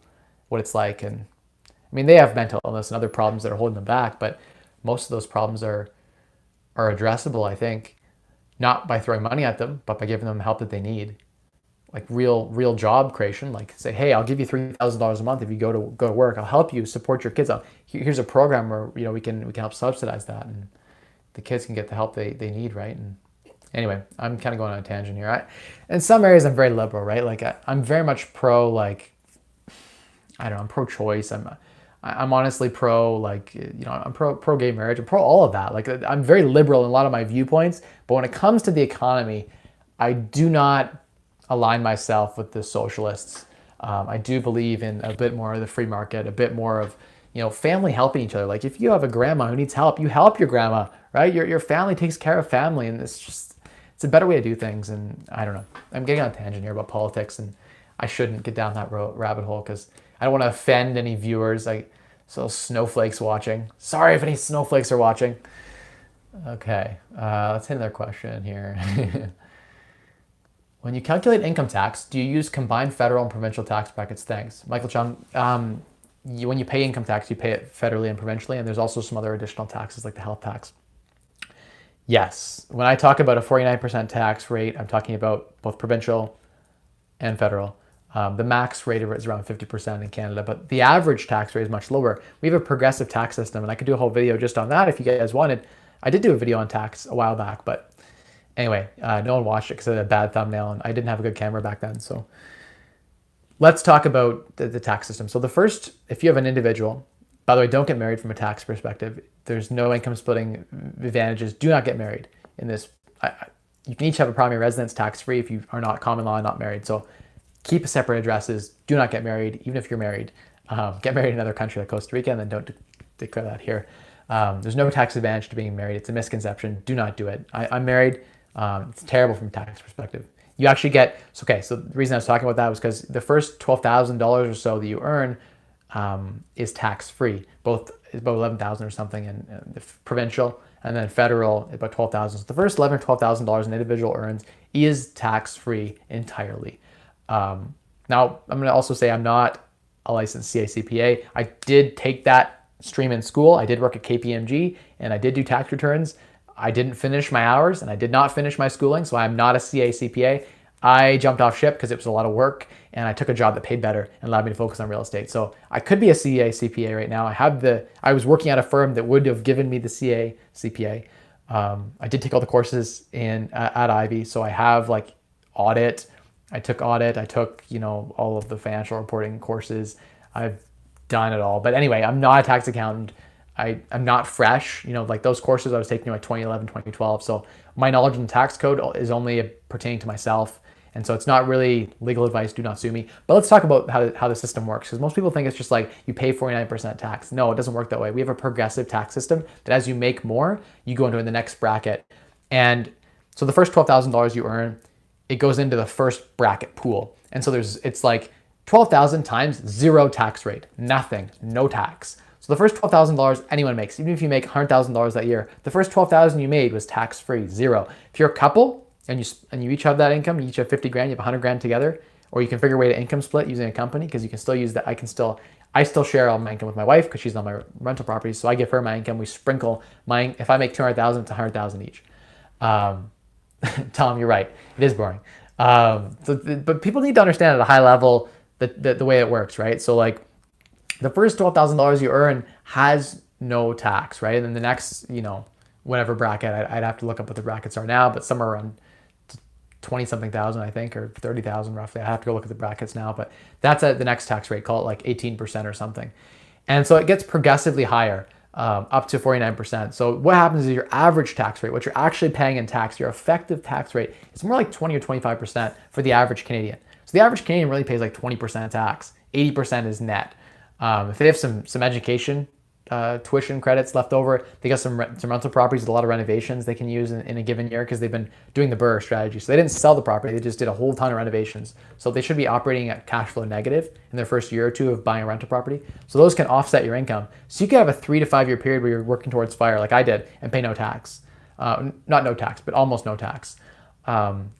what it's like. And I mean, they have mental illness and other problems that are holding them back, but most of those problems are addressable, I think, not by throwing money at them, but by giving them the help that they need. Like real job creation, like say, hey, I'll give you $3,000 a month if you go to work. I'll help you support your kids. Here's a program where we can help subsidize that, and the kids can get the help they need, right? And anyway, I'm kind of going on a tangent here. In some areas, I'm very liberal, right? Like I'm very much pro, like I don't know, I'm pro-choice. I'm honestly pro, like I'm pro gay marriage. I'm pro all of that. Like I'm very liberal in a lot of my viewpoints, but when it comes to the economy, I do not align myself with the socialists. I do believe in a bit more of the free market, a bit more of family helping each other. Like if you have a grandma who needs help, you help your grandma, right? Your family takes care of family, and it's a better way to do things. And I don't know. I'm getting on a tangent here about politics, and I shouldn't get down that rabbit hole because I don't want to offend any viewers. So snowflakes watching. Sorry if any snowflakes are watching. Okay, let's hit another question here. When you calculate income tax, do you use combined federal and provincial tax brackets? Thanks. Michael Chong, when you pay income tax, you pay it federally and provincially, and there's also some other additional taxes like the health tax. Yes, when I talk about a 49% tax rate, I'm talking about both provincial and federal. The max rate is around 50% in Canada, but the average tax rate is much lower. We have a progressive tax system, and I could do a whole video just on that if you guys wanted. I did do a video on tax a while back, but anyway, no one watched it because it had a bad thumbnail and I didn't have a good camera back then. So let's talk about the tax system. So if you have an individual, by the way, don't get married from a tax perspective. There's no income splitting advantages. Do not get married in this. You can each have a primary residence tax-free if you are not common law and not married. So keep separate addresses. Do not get married, even if you're married. Get married in another country like Costa Rica and then don't declare that here. There's no tax advantage to being married. It's a misconception. Do not do it. I'm married. It's terrible from a tax perspective. You actually get, so the reason I was talking about that was because the first $12,000 or so that you earn is tax-free. Both is about $11,000 or something in the provincial, and then federal about $12,000. So the first $11,000 or $12,000 an individual earns is tax-free entirely. Now, I'm going to also say I'm not a licensed CACPA. I did take that stream in school. I did work at KPMG, and I did do tax returns. I didn't finish my hours, and I did not finish my schooling, so I'm not a CACPA. I jumped off ship because it was a lot of work, and I took a job that paid better and allowed me to focus on real estate. So I could be a CACPA right now. I was working at a firm that would have given me the CACPA. I did take all the courses at Ivy, so I have like audit. I took all of the financial reporting courses. I've done it all. But anyway, I'm not a tax accountant. I'm not fresh. Like those courses I was taking in like 2011, 2012. So my knowledge in the tax code is only pertaining to myself. And so it's not really legal advice. Do not sue me. But let's talk about how the system works, because most people think it's just like you pay 49% tax. No, it doesn't work that way. We have a progressive tax system that as you make more, you go into the next bracket. And so the first $12,000 you earn, it goes into the first bracket pool. And so it's like 12,000 times zero tax rate, nothing, no tax. So the first $12,000 anyone makes, even if you make $100,000 that year, the first $12,000 you made was tax-free, zero. If you're a couple and you each have that income, you each have 50 grand, you have 100 grand together, or you can figure a way to income split using a company, because you can still use that. I still share all my income with my wife because she's on my rental property. So I give her my income. We sprinkle if I make 200,000, it's 100,000 each. Tom, you're right. It is boring. But people need to understand at a high level the way it works, right? So like the first $12,000 you earn has no tax, right? And then the next, whatever bracket, I'd have to look up what the brackets are now, but somewhere around 20 something thousand, I think, or 30,000 roughly. I have to go look at the brackets now, but that's at the next tax rate, call it like 18% or something. And so it gets progressively higher, up to 49%. So what happens is your average tax rate, what you're actually paying in tax, your effective tax rate, is more like 20 or 25% for the average Canadian. So the average Canadian really pays like 20% tax, 80% is net. If they have some education tuition credits left over, they got some rental properties with a lot of renovations they can use in a given year, because they've been doing the BRRRR strategy. So they didn't sell the property, they just did a whole ton of renovations. So they should be operating at cash flow negative in their first year or two of buying a rental property. So those can offset your income. So you can have a 3 to 5 year period where you're working towards FIRE, like I did, and pay no tax. Not no tax, but almost no tax.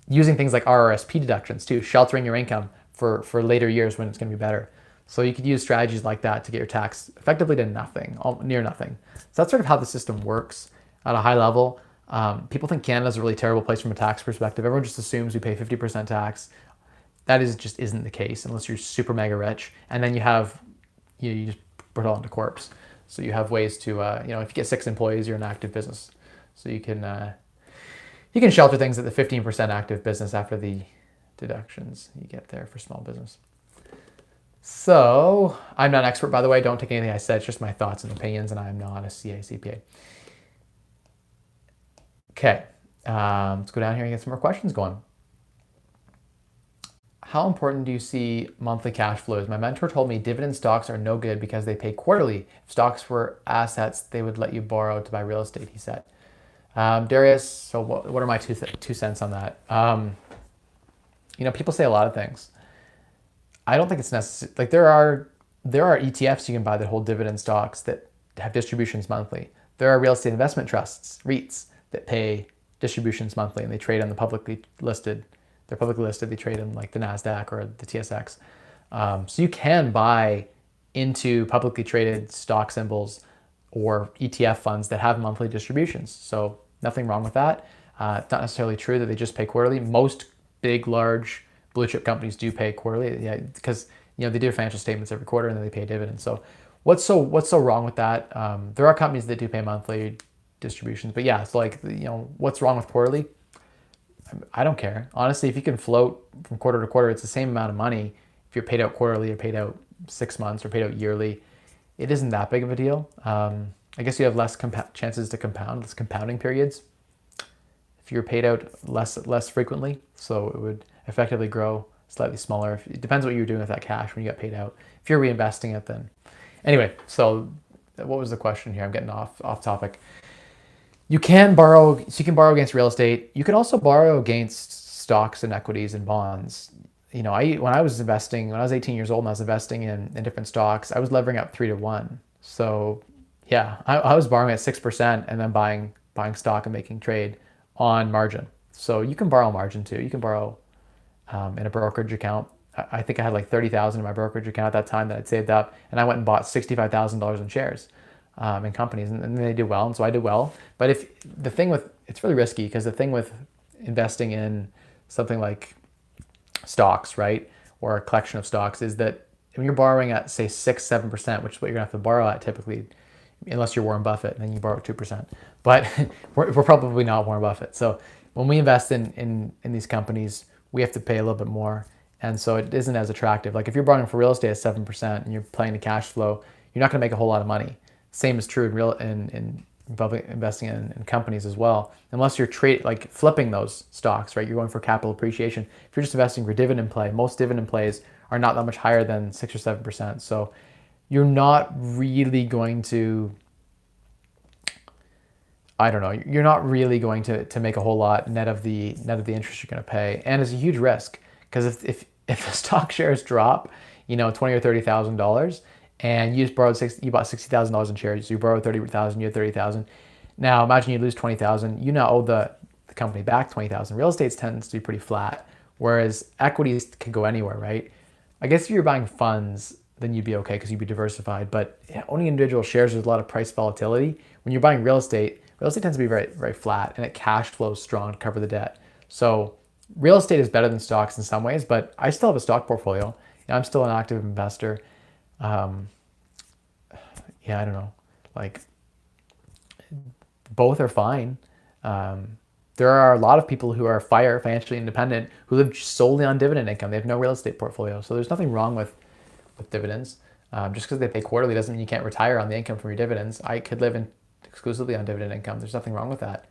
Using things like RRSP deductions too, sheltering your income for later years when it's going to be better. So you could use strategies like that to get your tax effectively to nothing, near nothing. So that's sort of how the system works at a high level. People think Canada's a really terrible place from a tax perspective. Everyone just assumes we pay 50% tax. That just isn't the case unless you're super mega rich. And then you just put it all into corpse. So you have ways to, if you get 6 employees, you're an active business. So you can shelter things at the 15% active business after the deductions you get there for small business. So I'm not an expert, by the way. Don't take anything I said. It's just my thoughts and opinions, and I'm not a CPA. Okay, let's go down here and get some more questions going. How important do you see monthly cash flows? My mentor told me dividend stocks are no good because they pay quarterly. If stocks were assets, they would let you borrow to buy real estate, he said. Darius, so what are my two cents on that? People say a lot of things. I don't think it's necessary. Like there are ETFs you can buy that hold dividend stocks that have distributions monthly. There are real estate investment trusts, REITs, that pay distributions monthly, and they trade on the publicly listed. They're publicly listed. They trade in like the NASDAQ or the TSX. So you can buy into publicly traded stock symbols or ETF funds that have monthly distributions. So nothing wrong with that. It's not necessarily true that they just pay quarterly. Most big, large blue chip companies do pay quarterly, because they do financial statements every quarter and then they pay dividends. So what's so wrong with that? There are companies that do pay monthly distributions, but yeah, so what's wrong with quarterly? I don't care. Honestly, if you can float from quarter to quarter, it's the same amount of money. If you're paid out quarterly or paid out 6 months or paid out yearly, it isn't that big of a deal. I guess you have less chances to compound, less compounding periods if you're paid out less frequently. So it would effectively grow slightly smaller. It depends what you're doing with that cash when you get paid out. If you're reinvesting it, then anyway. So what was the question here? I'm getting off topic. You can borrow against real estate. You can also borrow against stocks and equities and bonds. When I was 18 years old and I was investing in different stocks, I was levering up 3 to 1. So yeah, I was borrowing at 6% and then buying stock and making trade on margin. So you can borrow margin too. You can borrow in a brokerage account. I think I had like 30,000 in my brokerage account at that time that I'd saved up, and I went and bought $65,000 in shares in companies, and they did well, and so I did well. But it's really risky, because the thing with investing in something like stocks, right, or a collection of stocks, is that when you're borrowing at say 6-7%, which is what you're gonna have to borrow at typically, unless you're Warren Buffett, and then you borrow at 2%. But we're probably not Warren Buffett. So when we invest in these companies, we have to pay a little bit more. And so it isn't as attractive. Like if you're borrowing for real estate at 7% and you're playing the cash flow, you're not going to make a whole lot of money. Same is true in investing in companies as well. Unless you're like flipping those stocks, right? You're going for capital appreciation. If you're just investing for dividend play, most dividend plays are not that much higher than 6 or 7%. So you're not really going to, I don't know, you're not really going to make a whole lot net of the interest you're going to pay. And it's a huge risk because if the stock shares drop, you know, $20,000 or $30,000, and you just you bought $60,000 in shares, so you borrowed 30,000, you had 30,000. Now imagine you lose 20,000, you now owe the company back 20,000. Real estate tends to be pretty flat, whereas equities can go anywhere, right? I guess if you're buying funds, then you'd be okay because you'd be diversified. But owning individual shares, there's a lot of price volatility. When you're buying real estate tends to be very, very flat, and it cash flows strong to cover the debt. So real estate is better than stocks in some ways, but I still have a stock portfolio. And I'm still an active investor. Yeah, I don't know. Like, both are fine. There are a lot of people who are financially independent who live solely on dividend income. They have no real estate portfolio. So there's nothing wrong with dividends. Just because they pay quarterly doesn't mean you can't retire on the income from your dividends. I could live exclusively on dividend income. There's nothing wrong with that.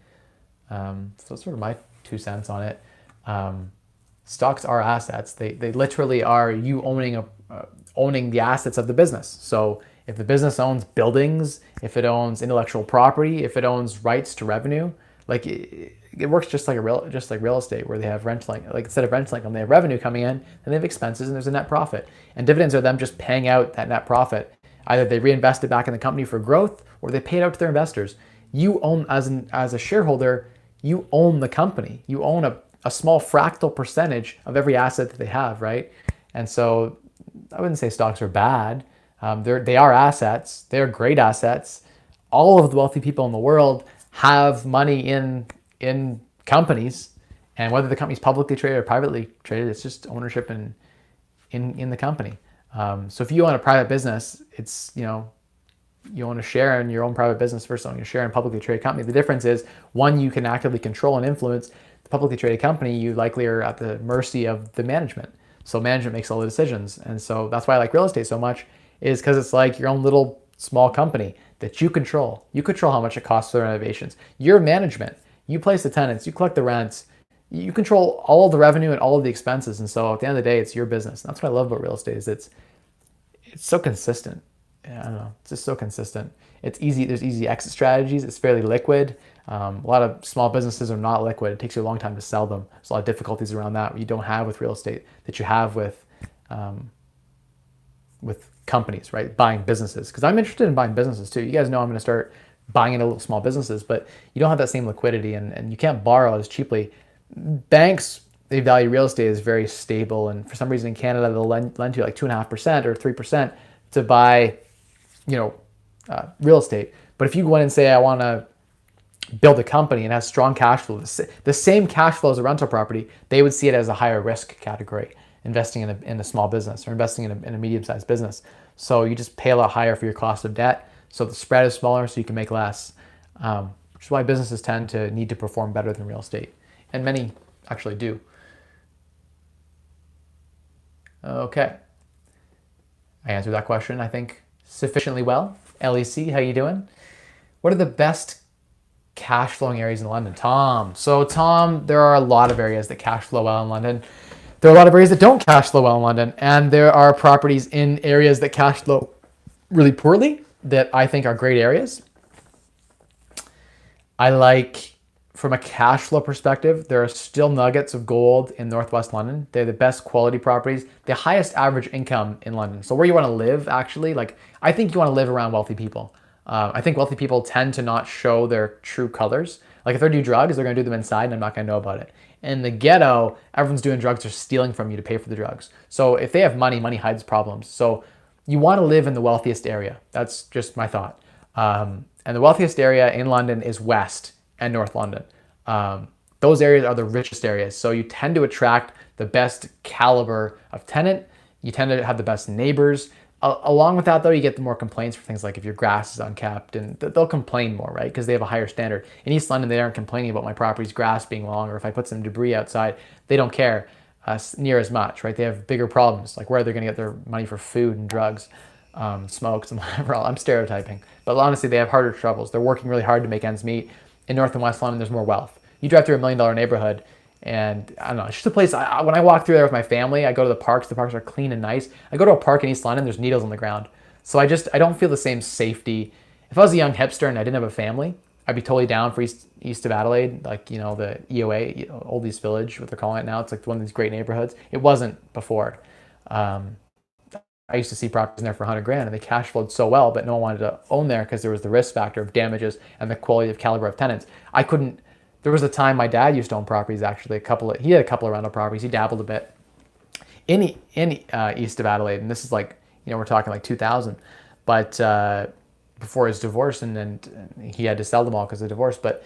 So that's sort of my 2 cents on it. Stocks are assets. They literally are you owning the assets of the business. So if the business owns buildings, if it owns intellectual property, if it owns rights to revenue, like it works just like real estate, where they have rental, like instead of rental income, they have revenue coming in, and they have expenses, and there's a net profit. And dividends are them just paying out that net profit. Either they reinvest it back in the company for growth, or they pay it out to their investors. You own, as a shareholder, you own the company. You own a small fractal percentage of every asset that they have, right? And so I wouldn't say stocks are bad. They are assets. They're great assets. All of the wealthy people in the world have money in companies, and whether the company's publicly traded or privately traded, it's just ownership in the company. So if you own a private business, it's, you know, you own a share in your own private business versus owning a share in a publicly traded company. The difference is, one, you can actively control and influence. The publicly traded company, you likely are at the mercy of the management. So management makes all the decisions. And so that's why I like real estate so much, is because it's like your own little small company that you control. You control how much it costs for renovations. You're management. You place the tenants, you collect the rents, you control all of the revenue and all of the expenses. And so at the end of the day, it's your business. And that's what I love about real estate, is it's so consistent. I don't know, it's just so consistent. It's easy. There's easy exit strategies. It's fairly liquid. A lot of small businesses are not liquid. It takes you a long time to sell them. There's a lot of difficulties around that you don't have with real estate that you have with companies, right? Buying businesses. Because I'm interested in buying businesses too. You guys know I'm going to start buying into little small businesses, but you don't have that same liquidity, and you can't borrow as cheaply. Banks, they value real estate as very stable, and for some reason in Canada, they'll lend you like 2.5% or 3% to buy, real estate. But if you go in and say, I want to build a company and has strong cash flow, the same cash flow as a rental property, they would see it as a higher risk category, investing in a small business or investing in a medium-sized business. So you just pay a lot higher for your cost of debt. So the spread is smaller, so you can make less, which is why businesses tend to need to perform better than real estate. And many actually do. Okay. I answered that question, I think, sufficiently well. LEC, how you doing? What are the best cash flowing areas in London? Tom. So Tom, there are a lot of areas that cash flow well in London. There are a lot of areas that don't cash flow well in London. And there are properties in areas that cash flow really poorly that I think are great areas. I like, from a cash flow perspective, there are still nuggets of gold in Northwest London. They're the best quality properties, the highest average income in London. So where you want to live, actually, like, I think you want to live around wealthy people. I think wealthy people tend to not show their true colors. Like if they're doing drugs, they're going to do them inside and I'm not going to know about it. In the ghetto, everyone's doing drugs or stealing from you to pay for the drugs. So if they have money, money hides problems. So you want to live in the wealthiest area. That's just my thought. And the wealthiest area in London is West and North London. Those areas are the richest areas. So you tend to attract the best caliber of tenant. You tend to have the best neighbors. Along with that, though, you get the more complaints for things like if your grass is unkept, and they'll complain more, right? Because they have a higher standard. In East London, they aren't complaining about my property's grass being long, or if I put some debris outside, they don't care. near as much, right? They have bigger problems, like where they're going to get their money for food and drugs, smokes and whatever. I'm stereotyping, but honestly, they have harder troubles. They're working really hard to make ends meet. In North and West London, there's more wealth. You drive through $1 million neighborhood, and I don't know, it's just a place. When I walk through there with my family, I go to the parks. The parks are clean and nice. I go to a park in East London. There's needles on the ground, so I don't feel the same safety. If I was a young hipster and I didn't have a family, I'd be totally down for east of Adelaide, like, the EOA, Old East Village, what they're calling it now. It's like one of these great neighborhoods. It wasn't before. I used to see properties in there for 100 grand, and they cash flowed so well, but no one wanted to own there because there was the risk factor of damages and the quality of caliber of tenants. I couldn't. There was a time my dad used to own properties. Actually, he had a couple of rental properties. He dabbled a bit in east of Adelaide, and this is like, we're talking like 2000, but before his divorce, and then he had to sell them all because of the divorce. But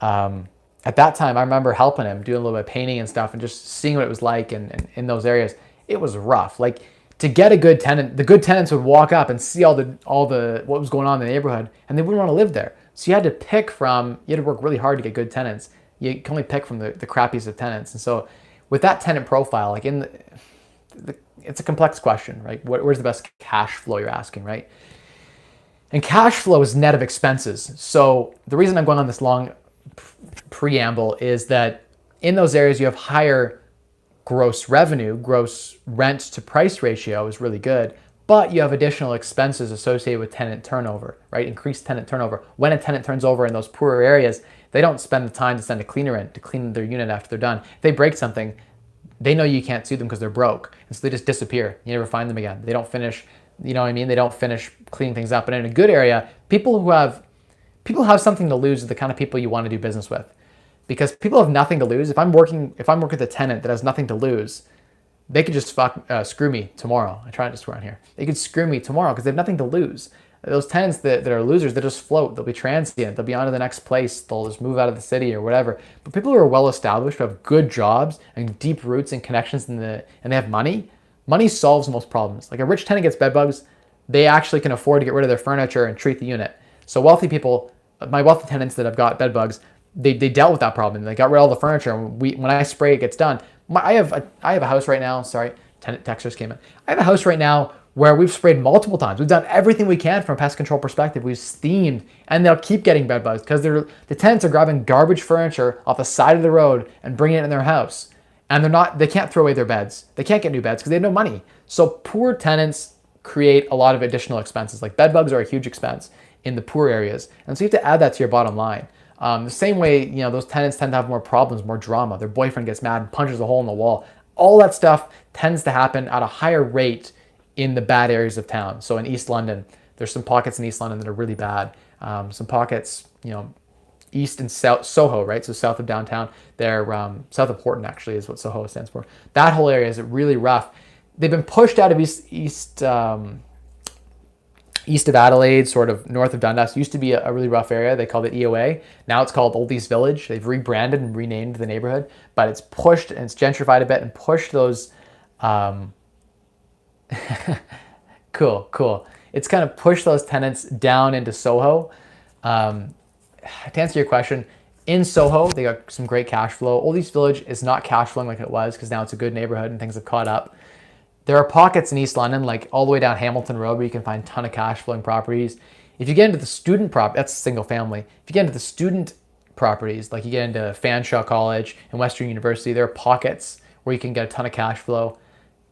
at that time, I remember helping him, doing a little bit of painting and stuff, and just seeing what it was like. And in those areas, it was rough. Like, to get a good tenant, the good tenants would walk up and see all the what was going on in the neighborhood, and they wouldn't want to live there. So you had to work really hard to get good tenants. You can only pick from the crappiest of tenants. And so with that tenant profile, like it's a complex question, right? Where's the best cash flow, you're asking, right? And cash flow is net of expenses. So the reason I'm going on this long preamble is that in those areas you have higher gross revenue, gross rent to price ratio is really good, but you have additional expenses associated with tenant turnover, right? Increased tenant turnover. When a tenant turns over in those poorer areas, they don't spend the time to send a cleaner in to clean their unit after they're done. If they break something, they know you can't sue them because they're broke, and so they just disappear. You never find them again. They don't finish, you know what I mean? They don't finish cleaning things up. And in a good area, people who have something to lose are the kind of people you want to do business with, because people have nothing to lose. If I'm working with a tenant that has nothing to lose, they could just screw me tomorrow. I try not to swear on here. They could screw me tomorrow because they have nothing to lose. Those tenants that are losers, they just float. They'll be transient. They'll be on to the next place. They'll just move out of the city or whatever. But people who are well established, who have good jobs and deep roots and connections and they have money solves most problems. Like, a rich tenant gets bed bugs, they actually can afford to get rid of their furniture and treat the unit. So wealthy people, my wealthy tenants that have got bed bugs, they dealt with that problem. They got rid of all the furniture. And when I spray, it gets done. I have a house right now. Sorry, tenant texters came in. I have a house right now where we've sprayed multiple times. We've done everything we can from a pest control perspective. We've steamed, and they'll keep getting bed bugs because the tenants are grabbing garbage furniture off the side of the road and bringing it in their house. And they can't throw away their beds. They can't get new beds because they have no money. So poor tenants create a lot of additional expenses. Like, bed bugs are a huge expense in the poor areas. And so you have to add that to your bottom line. The same way, those tenants tend to have more problems, more drama. Their boyfriend gets mad and punches a hole in the wall. All that stuff tends to happen at a higher rate in the bad areas of town. So in East London, there's some pockets in East London that are really bad. Some pockets, east and south, Soho, right? So south of downtown, they're south of Horton, actually, is what Soho stands for. That whole area is really rough. They've been pushed out of east of Adelaide, sort of north of Dundas. Used to be a really rough area. They called it EOA. Now it's called Old East Village. They've rebranded and renamed the neighborhood, but it's pushed and it's gentrified a bit and pushed those. Cool. It's kind of pushed those tenants down into Soho. To answer your question, in Soho, they got some great cash flow. Old East Village is not cash flowing like it was because now it's a good neighborhood and things have caught up. There are pockets in East London, like all the way down Hamilton Road, where you can find a ton of cash flowing properties. If you get into the student that's single family. If you get into the student properties, like you get into Fanshawe College and Western University, there are pockets where you can get a ton of cash flow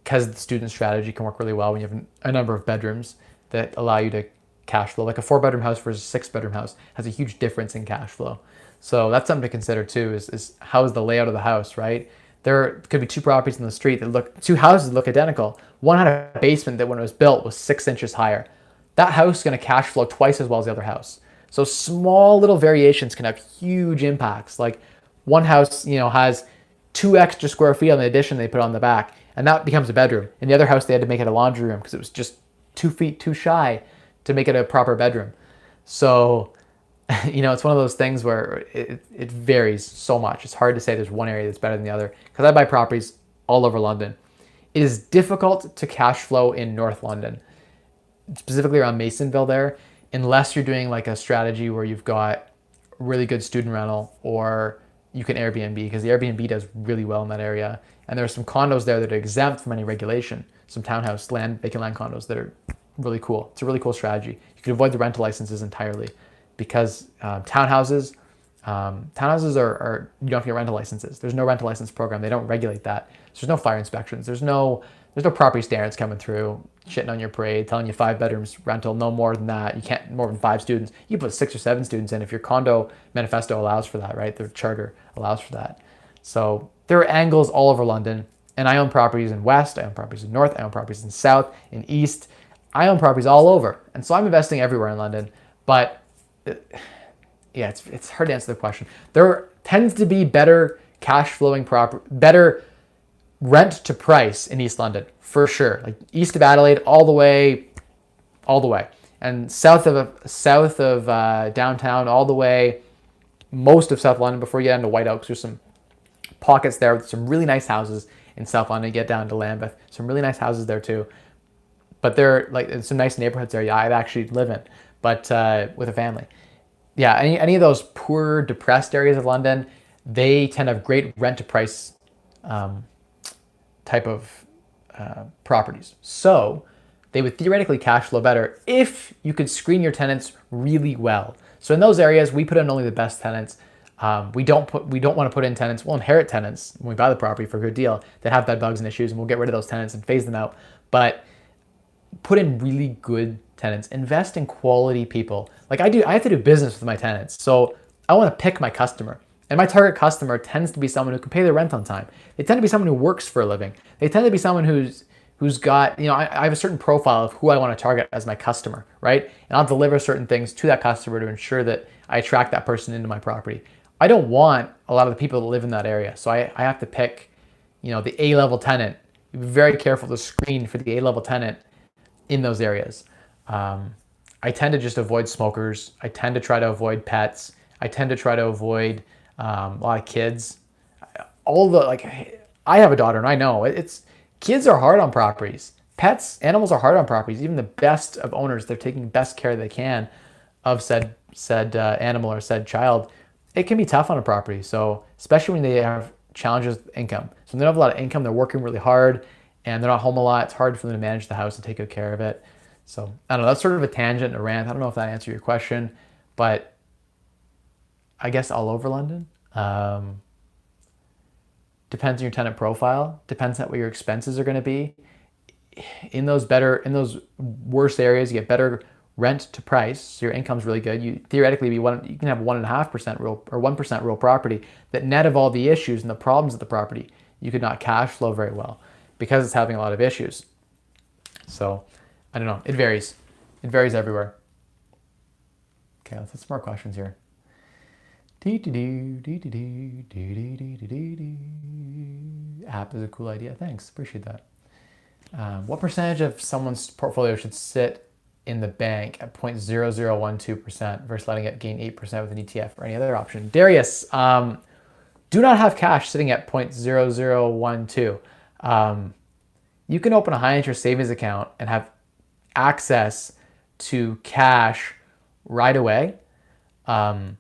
because the student strategy can work really well when you have a number of bedrooms that allow you to cash flow. Like a 4-bedroom house versus a 6-bedroom house has a huge difference in cash flow. So that's something to consider too, is how is the layout of the house, right? There could be 2 properties in the street that 2 houses look identical. One had a basement that when it was built was 6 inches higher. That house is going to cash flow twice as well as the other house. So small little variations can have huge impacts. Like, one house, has 2 extra square feet on the addition they put on the back, and that becomes a bedroom. In the other house, they had to make it a laundry room because it was just 2 feet too shy to make it a proper bedroom. So, it's one of those things where it varies so much. It's hard to say there's one area that's better than the other because I buy properties all over London. It is difficult to cash flow in North London, specifically around Masonville there, unless you're doing like a strategy where you've got really good student rental or you can Airbnb, because the Airbnb does really well in that area. And there are some condos there that are exempt from any regulation. Some townhouse land, vacant land condos that are really cool. It's a really cool strategy. You can avoid the rental licenses entirely, because townhouses are you don't have to get rental licenses. There's no rental license program. They don't regulate that. So there's no fire inspections. There's no property standards coming through, shitting on your parade, telling you 5 bedrooms rental, no more than that. You can't more than 5 students. You can put 6 or 7 students in if your condo manifesto allows for that, right? Their charter allows for that. So there are angles all over London, and I own properties in West, I own properties in North, I own properties in South, in East. I own properties all over, and so I'm investing everywhere in London. But yeah, it's hard to answer the question. There tends to be better cash flowing better rent to price in East London, for sure. Like east of Adelaide, all the way, and south of downtown, all the way, most of South London before you get into White Oaks. There's some pockets there with some really nice houses in South London. You get down to Lambeth, some really nice houses there too. But they're like some nice neighborhoods there. Yeah, I'd actually live in, but with a family. Yeah, any of those poor, depressed areas of London, they tend to have great rent to price type of properties. So they would theoretically cash flow better if you could screen your tenants really well. So in those areas, we put in only the best tenants. We don't want to put in tenants. We'll inherit tenants when we buy the property for a good deal that have bed bugs and issues, and we'll get rid of those tenants and phase them out. But put in really good tenants. Invest in quality people. Like I have to do business with my tenants, so I want to pick my customer. And my target customer tends to be someone who can pay their rent on time. They tend to be someone who works for a living. They tend to be someone who's got, I have a certain profile of who I want to target as my customer, right? And I'll deliver certain things to that customer to ensure that I attract that person into my property. I don't want a lot of the people that live in that area, so I have to pick, the A-level tenant. Be very careful to screen for the A-level tenant in those areas. I tend to just avoid smokers. I tend to try to avoid pets. I tend to try to avoid a lot of kids. I have a daughter, and I know kids are hard on properties. Pets, animals are hard on properties. Even the best of owners, they're taking the best care they can of said animal or said child. It can be tough on a property. So especially when they have challenges with income. So when they don't have a lot of income, they're working really hard, and they're not home a lot. It's hard for them to manage the house and take good care of it. So I don't know, that's sort of a tangent, a rant. I don't know if that answered your question, but I guess all over London. Depends on your tenant profile. Depends on what your expenses are going to be. In those worse areas, you get better rent to price. So your income's really good. You theoretically you can have 1.5% real or 1% real property that net of all the issues and the problems of the property, you could not cash flow very well because it's having a lot of issues. So I don't know. It varies. It varies everywhere. Okay, let's have some more questions here. App is a cool idea. Thanks. Appreciate that. What percentage of someone's portfolio should sit in the bank at 0.0012% versus letting it gain 8% with an ETF or any other option? Darius, do not have cash sitting at 0.0012. You can open a high interest savings account and have access to cash right away by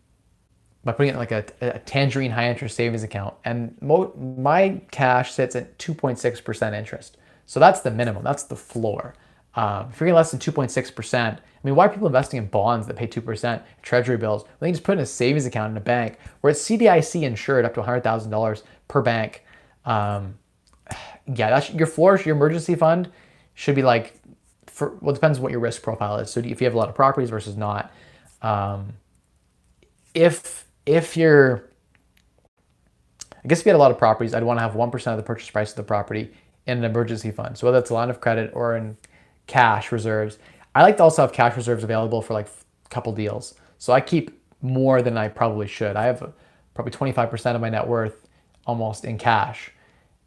putting it in like a Tangerine high interest savings account. And my cash sits at 2.6% interest. So that's the minimum, that's the floor. If you're getting less than 2.6%, I mean, why are people investing in bonds that pay 2%, treasury bills? Well, they can just put in a savings account in a bank where it's CDIC insured up to $100,000 per bank. Yeah, that's your floor. Your emergency fund should be like, it depends what your risk profile is. So if you have a lot of properties versus not. If you're, I guess if you had a lot of properties, I'd want to have 1% of the purchase price of the property in an emergency fund. So whether it's a line of credit or in cash reserves. I like to also have cash reserves available for like a couple deals. So I keep more than I probably should. I have probably 25% of my net worth almost in cash.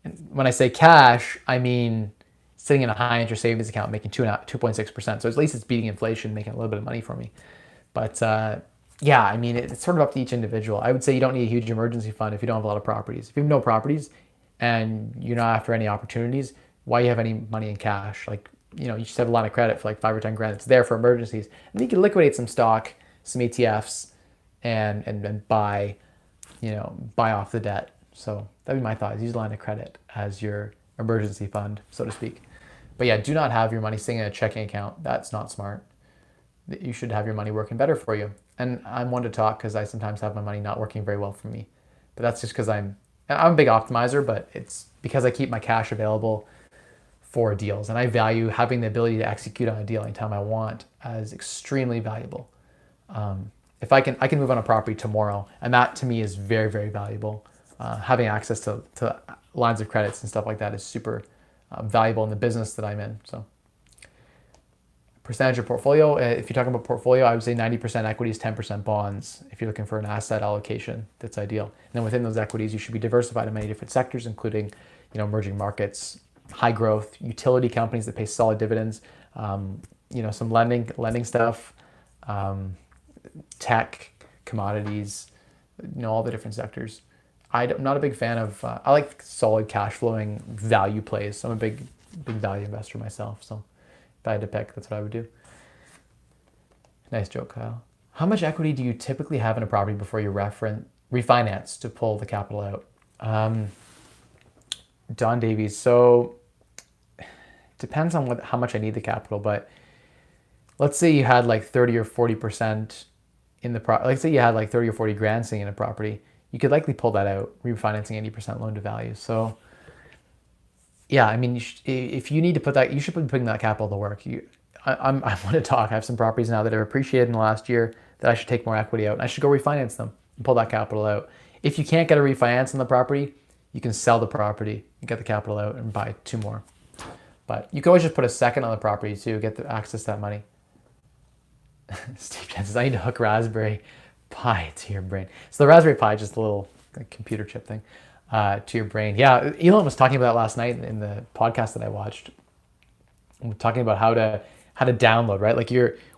And when I say cash, I mean sitting in a high interest savings account making 2.6%. So at least it's beating inflation, making a little bit of money for me. But yeah, I mean, it's sort of up to each individual. I would say you don't need a huge emergency fund if you don't have a lot of properties. If you have no properties and you're not after any opportunities, why you have any money in cash? Like, you just have a line of credit for like 5 or 10 grand. It's there for emergencies. And you can liquidate some stock, some ETFs, and buy buy off the debt. So that'd be my thought, is use a line of credit as your emergency fund, so to speak. But yeah, do not have your money sitting in a checking account. That's not smart. You should have your money working better for you. And I'm one to talk because I sometimes have my money not working very well for me. But that's just because I'm a big optimizer, but it's because I keep my cash available for deals. And I value having the ability to execute on a deal anytime I want as extremely valuable. If I can move on a property tomorrow, and that to me is very, very valuable. Having access to lines of credits and stuff like that is super valuable in the business that I'm in. So percentage of portfolio, if you're talking about portfolio, I would say 90% equities, 10% bonds. If you're looking for an asset allocation, that's ideal. And then within those equities, you should be diversified in many different sectors, including emerging markets, high growth, utility companies that pay solid dividends, some lending stuff, tech, commodities, all the different sectors. I'm not a big fan of, I like solid cash flowing value plays. I'm a big value investor myself. So if I had to pick, that's what I would do. Nice joke, Kyle. How much equity do you typically have in a property before you refinance to pull the capital out? Don Davies. So depends on how much I need the capital, but let's say you had like 30 or 40% in the let's say you had like 30 or 40 grand sitting in a property. You could likely pull that out, refinancing 80% loan to value. So yeah, I mean, if you need to put that, you should be putting that capital to work. I want to talk. I have some properties now that have appreciated in the last year that I should take more equity out, and I should go refinance them and pull that capital out. If you can't get a refinance on the property, you can sell the property and get the capital out and buy two more. But you can always just put a second on the property too, get the access to that money. Steve Jen says, I need to hook Raspberry Pi to your brain. So the Raspberry Pi is just a little computer chip thing to your brain. Yeah, Elon was talking about that last night in the podcast that I watched. We're talking about how to download, right? Like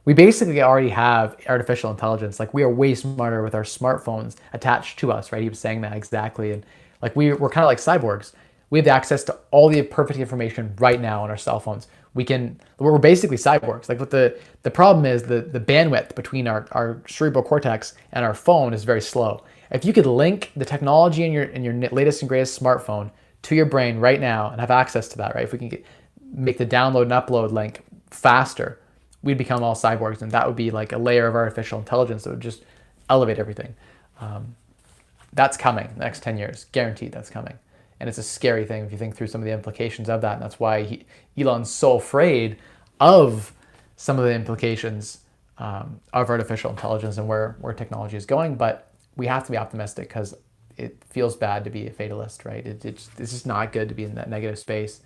we basically already have artificial intelligence. Like we are way smarter with our smartphones attached to us, right? He was saying that exactly. And like we're kind of like cyborgs. We have access to all the perfect information right now on our cell phones. We're basically cyborgs. Like what the problem is the bandwidth between our cerebral cortex and our phone is very slow. If you could link the technology in your latest and greatest smartphone to your brain right now and have access to that, right? If we can make the download and upload link faster, we'd become all cyborgs, and that would be like a layer of artificial intelligence that would just elevate everything. That's coming the next 10 years, guaranteed. That's coming. And it's a scary thing if you think through some of the implications of that. And that's why Elon's so afraid of some of the implications of artificial intelligence and where technology is going. But we have to be optimistic because it feels bad to be a fatalist, right? It's just not good to be in that negative space.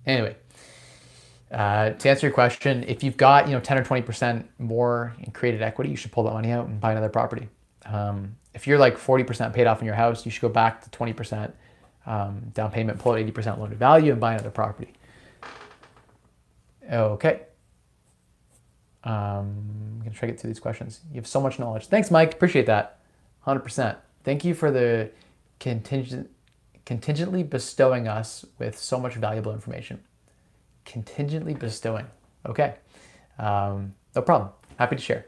Anyway, to answer your question, if you've got 10 or 20% more in created equity, you should pull that money out and buy another property. If you're like 40% paid off in your house, you should go back to 20% down payment, pull out 80% loan to value, and buy another property. Okay. I'm going to try to get through these questions. You have so much knowledge. Thanks, Mike. Appreciate that. 100%. Thank you for the contingently bestowing us with so much valuable information. Contingently bestowing. Okay. No problem. Happy to share.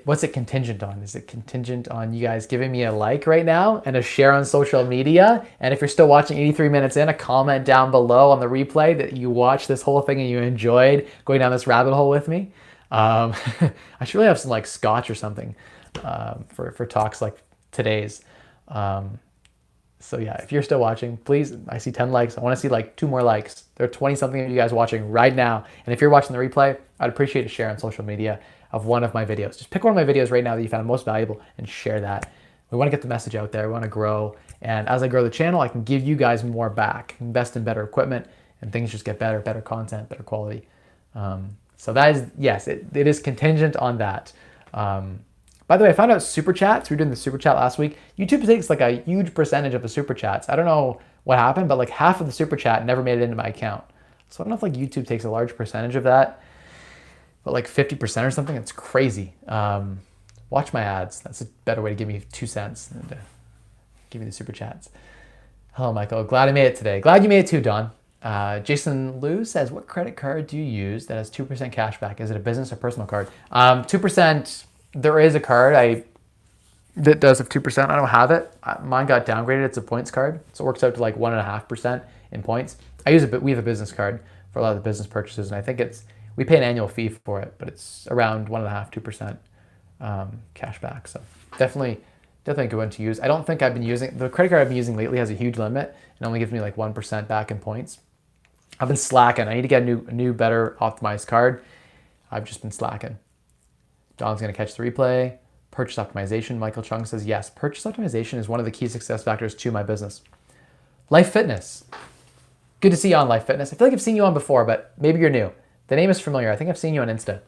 What's it contingent on? Is it contingent on you guys giving me a like right now and a share on social media? And if you're still watching 83 minutes in, a comment down below on the replay that you watched this whole thing and you enjoyed going down this rabbit hole with me. I should really have some like scotch or something for talks like today's. So yeah, if you're still watching, please, I see 10 likes. I want to see like 2 more likes. There are 20 something of you guys watching right now. And if you're watching the replay, I'd appreciate a share on social media of one of my videos. Just pick one of my videos right now that you found most valuable and share that. We want to get the message out there. We want to grow. And as I grow the channel, I can give you guys more back, invest in better equipment, and things just get better content, better quality. So that is, yes, it is contingent on that. By the way, I found out super chats. We were doing the super chat last week. YouTube takes like a huge percentage of the super chats. I don't know what happened, but like half of the super chat never made it into my account. So I don't know if like YouTube takes a large percentage of that, but like 50% or something. It's crazy. Watch my ads. That's a better way to give me 2 cents than to give me the super chats. Hello, Michael. Glad I made it today. Glad you made it too, Don. Jason Liu says, what credit card do you use that has 2% cash back? Is it a business or personal card? 2% There is a card that does have 2%. I don't have it. Mine got downgraded. It's a points card, so it works out to like 1.5% in points. I use it, but we have a business card for a lot of the business purchases, and I think we pay an annual fee for it, but it's around 1.5-2% cash back. So definitely a good one to use. I don't think I've been using the credit card I've been using lately has a huge limit and only gives me like 1% back in points. I've been slacking. I need to get a new, better optimized card. I've just been slacking. Don's gonna catch the replay. Purchase optimization. Michael Chong says, yes, purchase optimization is one of the key success factors to my business. Life Fitness. Good to see you on Life Fitness. I feel like I've seen you on before, but maybe you're new. The name is familiar. I think I've seen you on Insta.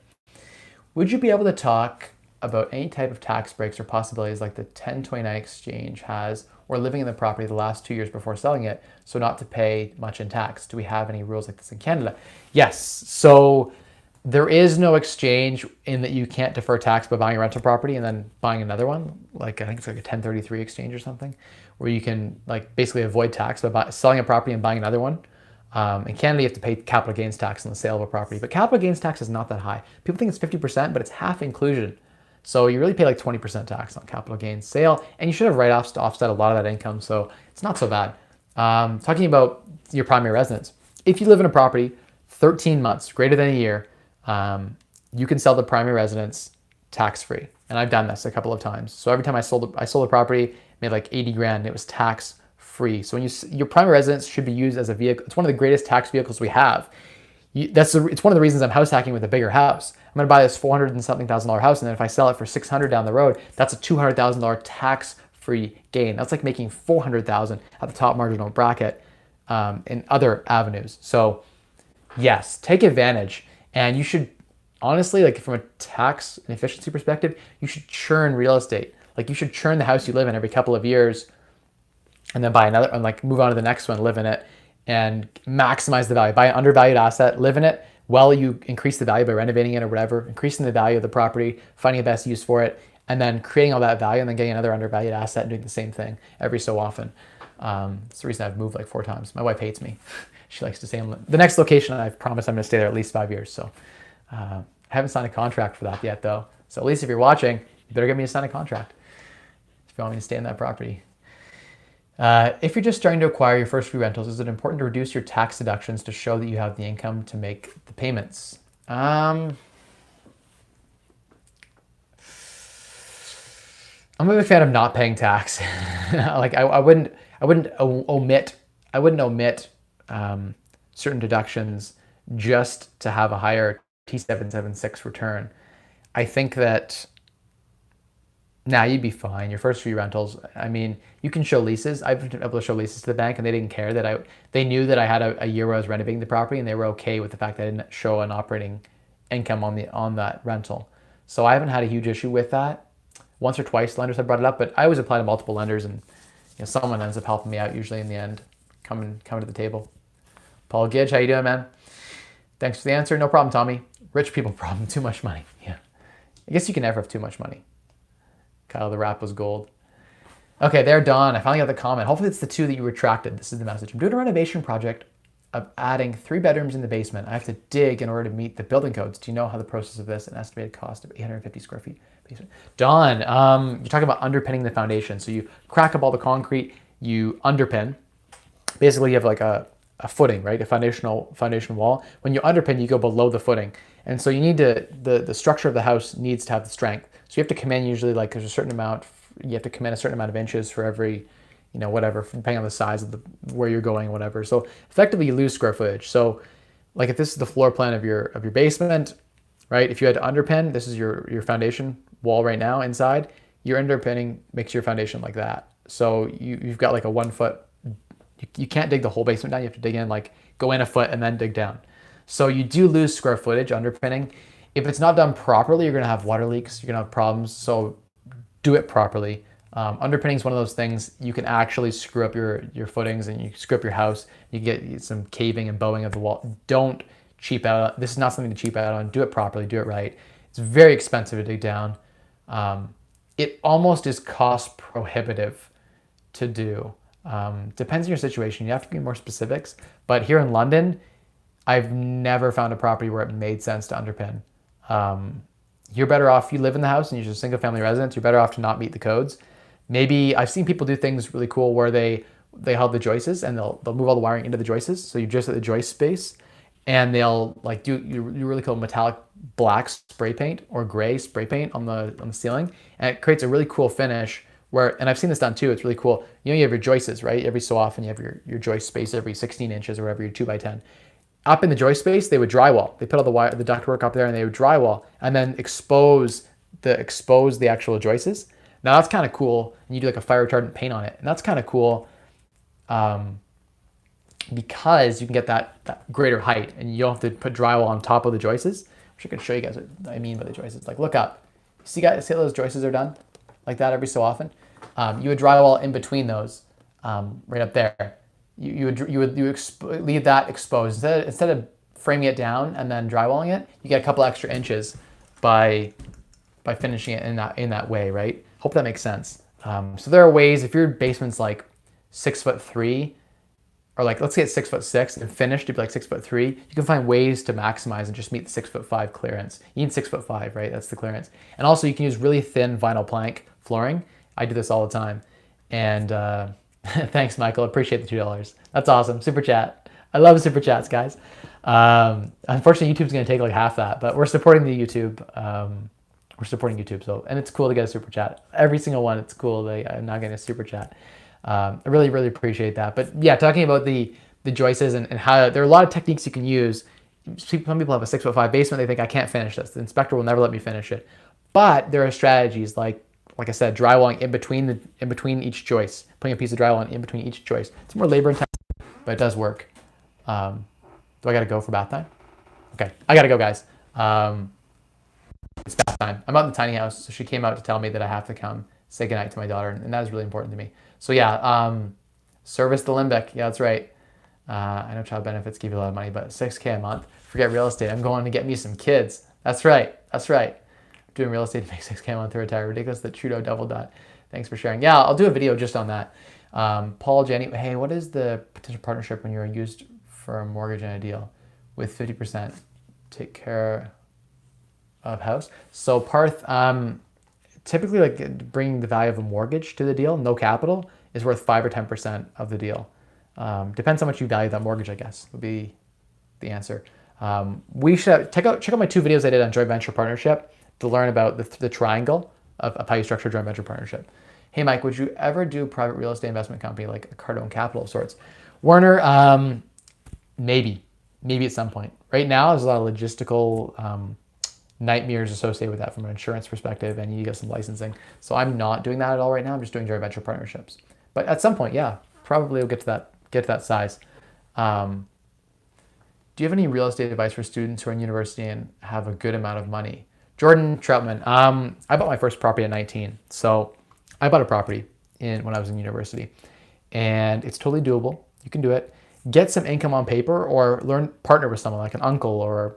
Would you be able to talk about any type of tax breaks or possibilities like the 1029 exchange has, or living in the property the last 2 years before selling it, so not to pay much in tax? Do we have any rules like this in Canada? Yes. So there is no exchange in that you can't defer tax by buying a rental property and then buying another one. Like I think it's like a 1033 exchange or something, where you can like basically avoid tax by selling a property and buying another one. In Canada, you have to pay capital gains tax on the sale of a property, but capital gains tax is not that high. People think it's 50%, but it's half inclusion. So you really pay like 20% tax on capital gains sale, and you should have write-offs to offset a lot of that income. So it's not so bad. Talking about your primary residence, if you live in a property 13 months, greater than a year, you can sell the primary residence tax-free. And I've done this a couple of times. So every time I sold a property, made like 80 grand, and it was tax-free. So when your primary residence should be used as a vehicle. It's one of the greatest tax vehicles we have. It's one of the reasons I'm house hacking with a bigger house. I'm going to buy this $400 and something thousand house, and then if I sell it for $600 down the road, that's a $200,000 tax-free gain. That's like making $400,000 at the top marginal bracket in other avenues. So yes, take advantage. And you should, honestly, like from a tax and efficiency perspective, you should churn real estate. Like you should churn the house you live in every couple of years and then buy another, and like move on to the next one, live in it, and maximize the value. Buy an undervalued asset, live in it, while you increase the value by renovating it or whatever, increasing the value of the property, finding the best use for it, and then creating all that value and then getting another undervalued asset and doing the same thing every so often. It's the reason I've moved like 4 times. My wife hates me. She likes to stay in the next location. I've promised I'm going to stay there at least 5 years. So I haven't signed a contract for that yet, though. So at least if you're watching, you better get me to sign a contract if you want me to stay in that property. If you're just starting to acquire your first few rentals, is it important to reduce your tax deductions to show that you have the income to make the payments? I'm a big fan of not paying tax. Like I wouldn't omit certain deductions just to have a higher T776 return. I think that you'd be fine. Your first few rentals, I mean, you can show leases. I've been able to show leases to the bank, and they didn't care that they knew that I had a year where I was renovating the property, and they were okay with the fact that I didn't show an operating income on that rental. So I haven't had a huge issue with that. Once or twice, lenders have brought it up, but I always apply to multiple lenders, and someone ends up helping me out usually in the end, coming to the table. Paul Gidge, how you doing, man? Thanks for the answer. No problem, Tommy. Rich people problem, too much money. Yeah. I guess you can never have too much money. Kyle, the rap was gold. Okay, there, Don. I finally got the comment. Hopefully it's the 2 that you retracted. This is the message. I'm doing a renovation project of adding 3 bedrooms in the basement. I have to dig in order to meet the building codes. Do you know how the process of this? An estimated cost of 850 square feet basement. Don, you're talking about underpinning the foundation. So you crack up all the concrete, you underpin. Basically, you have like a footing, right? A foundation wall. When you underpin, you go below the footing. And so you need the structure of the house needs to have the strength. So you have to come in usually like there's a certain amount, you have to come in a certain amount of inches for every, whatever, depending on the size of where you're going, whatever. So effectively you lose square footage. So like if this is the floor plan of your basement, right? If you had to underpin, this is your foundation wall right now inside, your underpinning makes your foundation like that. So you've got like a 1 foot, you can't dig the whole basement down. You have to dig in, like go in a foot and then dig down. So you do lose square footage underpinning. If it's not done properly, you're gonna have water leaks, you're gonna have problems. So do it properly. Underpinning is one of those things you can actually screw up your footings and you screw up your house. You get some caving and bowing of the wall. Don't cheap out. This is not something to cheap out on. Do it properly, do it right. It's very expensive to dig down. It almost is cost prohibitive to do. Depends on your situation. You have to be more specifics. But here in London, I've never found a property where it made sense to underpin. you're better off, you live in the house and you're just a single family residence, you're better off to not meet the codes. Maybe I've seen people do things really cool where they have the joists and they'll move all the wiring into the joists. So you just at the joist space, and they'll like do really cool metallic black spray paint or gray spray paint on the ceiling, and it creates a really cool finish. Where, and I've seen this done too. It's really cool. You know, you have your joists, right? Every so often you have your joist space every 16 inches or whatever, your 2x10. Up in the joist space, they would drywall. They put all the ductwork up there, and they would drywall, and then expose the actual joists. Now that's kind of cool, and you do like a fire retardant paint on it, and that's kind of cool, because you can get that greater height, and you don't have to put drywall on top of the joists. Which I can show you guys what I mean by the joists. Like, look up. See, guys, see how those joists are done like that every so often. You would drywall in between those, right up there. You would leave that exposed instead of framing it down and then drywalling it. You get a couple extra inches by finishing it in that way, right? Hope that makes sense. So there are ways, if your basement's like 6'3", or like let's say it's 6'6" and finished to be like 6'3", you can find ways to maximize and just meet the 6'5" clearance. You need 6'5", right? That's the clearance. And also you can use really thin vinyl plank flooring. I do this all the time. And thanks, Michael. Appreciate the $2. That's awesome. Super chat. I love super chats, guys. Unfortunately, YouTube's going to take like half that, but we're supporting the YouTube. We're supporting YouTube, so, and it's cool to get a super chat. Every single one, it's cool. I'm not getting a super chat. I really, really appreciate that. But yeah, talking about the joists and how there are a lot of techniques you can use. Some people have a 6'5" basement. They think I can't finish this. The inspector will never let me finish it. But there are strategies like I said, drywalling in between each joist, putting a piece of drywall in between each joist. It's more labor intensive, but it does work. Do I got to go for bath time? Okay, I got to go, guys. It's bath time. I'm out in the tiny house, so she came out to tell me that I have to come say goodnight to my daughter, and that is really important to me. So yeah, service the Limbic. Yeah, that's right. I know child benefits give you a lot of money, but $6K a month. Forget real estate. I'm going to get me some kids. That's right. That's right. Doing real estate to make $6K a month to retire. Ridiculous that Trudeau doubled that. Thanks for sharing. Yeah, I'll do a video just on that. Paul, Jenny, hey, what is the potential partnership when you're used for a mortgage and a deal with 50% take care of house? So Parth, typically like bringing the value of a mortgage to the deal, no capital, is worth 5 or 10% of the deal. Depends how much you value that mortgage, I guess, would be the answer. We should check out my 2 videos I did on joint venture partnership to learn about the triangle of how you structure a joint venture partnership. Hey, Mike, would you ever do a private real estate investment company like a Cardone Capital of sorts? Werner, maybe at some point. Right now, there's a lot of logistical nightmares associated with that from an insurance perspective, and you get some licensing. So I'm not doing that at all right now. I'm just doing joint venture partnerships. But at some point, yeah, probably we'll get to that size. Do you have any real estate advice for students who are in university and have a good amount of money? Jordan Troutman, I bought my first property at 19. So I bought a property when I was in university, and it's totally doable. You can do it. Get some income on paper, or partner with someone like an uncle or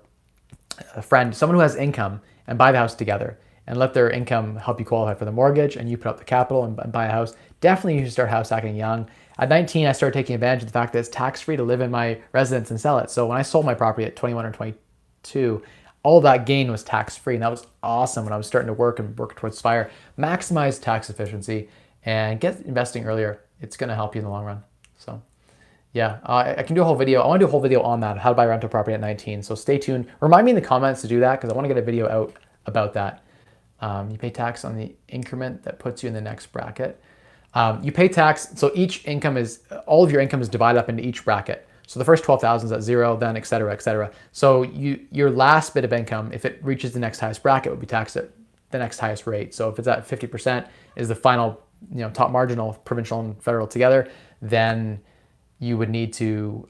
a friend, someone who has income, and buy the house together and let their income help you qualify for the mortgage, and you put up the capital and buy a house. Definitely you should start house hacking young. At 19, I started taking advantage of the fact that it's tax-free to live in my residence and sell it. So when I sold my property at 21 or 22, all that gain was tax-free, and that was awesome when I was starting to work towards FIRE. Maximize tax efficiency and get investing earlier. It's going to help you in the long run. So yeah, I can do a whole video. I want to do a whole video on that, how to buy a rental property at 19. So stay tuned. Remind me in the comments to do that, because I want to get a video out about that. You pay tax on the increment that puts you in the next bracket. You pay tax, so all of your income is divided up into each bracket. So the first 12,000 is at 0, then et cetera, et cetera. So your last bit of income, if it reaches the next highest bracket, would be taxed at the next highest rate. So if it's at 50% is the final, top marginal, provincial and federal together, then you would need to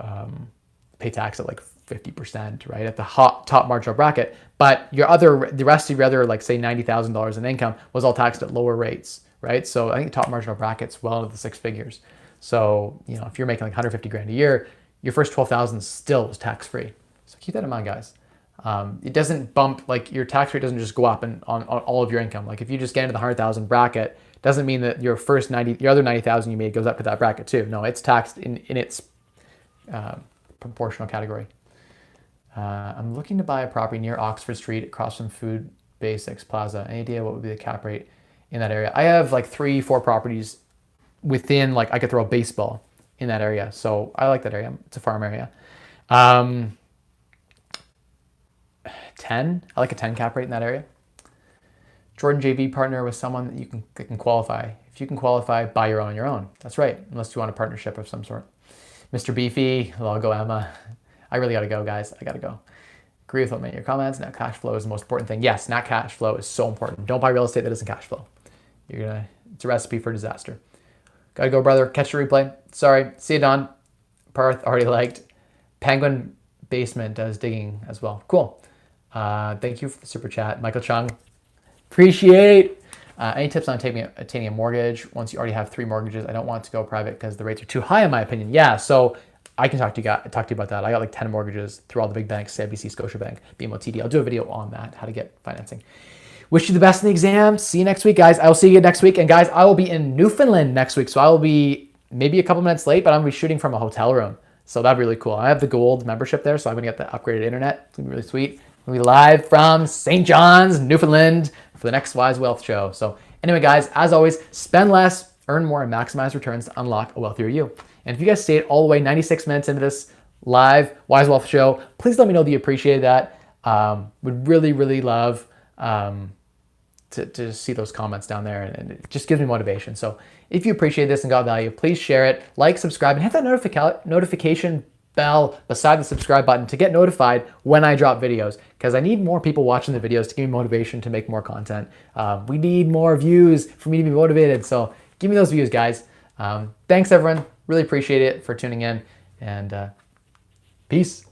pay tax at like 50%, right, at the top marginal bracket. But the rest of your other, like say $90,000 in income was all taxed at lower rates, right? So I think the top marginal bracket's well into the 6 figures. So if you're making like 150 grand a year, your first 12,000 still is tax free. So keep that in mind, guys. It doesn't bump, like your tax rate doesn't just go up on all of your income. Like if you just get into the 100,000 bracket, doesn't mean that your other 90,000 you made goes up to that bracket too. No, it's taxed in its proportional category. I'm looking to buy a property near Oxford Street across from Food Basics Plaza. Any idea what would be the cap rate in that area? I have like 3-4 properties within, like, I could throw a baseball in that area. So I like that area. It's a farm area. 10. I like a 10 cap rate in that area. Jordan JV, partner with someone that can qualify. If you can qualify, buy your own, your own. That's right, unless you want a partnership of some sort. Mr. Beefy, well, I'll go Emma. I really gotta go, guys. I gotta go. Agree with what made your comments. Net cash flow is the most important thing. Yes, net cash flow is so important. Don't buy real estate that isn't cash flow. It's a recipe for disaster. Gotta go, brother. Catch the replay. Sorry. See you, Don. Parth already liked. Penguin Basement does digging as well. Cool. Thank you for the super chat. Michael Chong. Appreciate. Any tips on obtaining a mortgage once you already have 3 mortgages? I don't want to go private because the rates are too high in my opinion. Yeah, so I can talk to you about that. I got like 10 mortgages through all the big banks, CIBC, Scotiabank, BMO, TD. I'll do a video on that, how to get financing. Wish you the best in the exam. See you next week, guys. I will see you next week. And guys, I will be in Newfoundland next week. So I will be maybe a couple minutes late, but I'm going to be shooting from a hotel room. So that'd be really cool. I have the gold membership there, so I'm going to get the upgraded internet. It's going to be really sweet. We'll be live from St. John's, Newfoundland for the next Wise Wealth show. So anyway, guys, as always, spend less, earn more, and maximize returns to unlock a wealthier you. And if you guys stayed all the way 96 minutes into this live Wise Wealth show, please let me know that you appreciate that. Would really, really love to see those comments down there, and it just gives me motivation. So if you appreciate this and got value, please share it, like, subscribe, and hit that notification bell beside the subscribe button to get notified when I drop videos, because I need more people watching the videos to give me motivation to make more content. We need more views for me to be motivated, so give me those views, guys. Thanks, everyone. Really appreciate it for tuning in, and peace.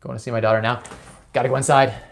Going to see my daughter now. Gotta go inside.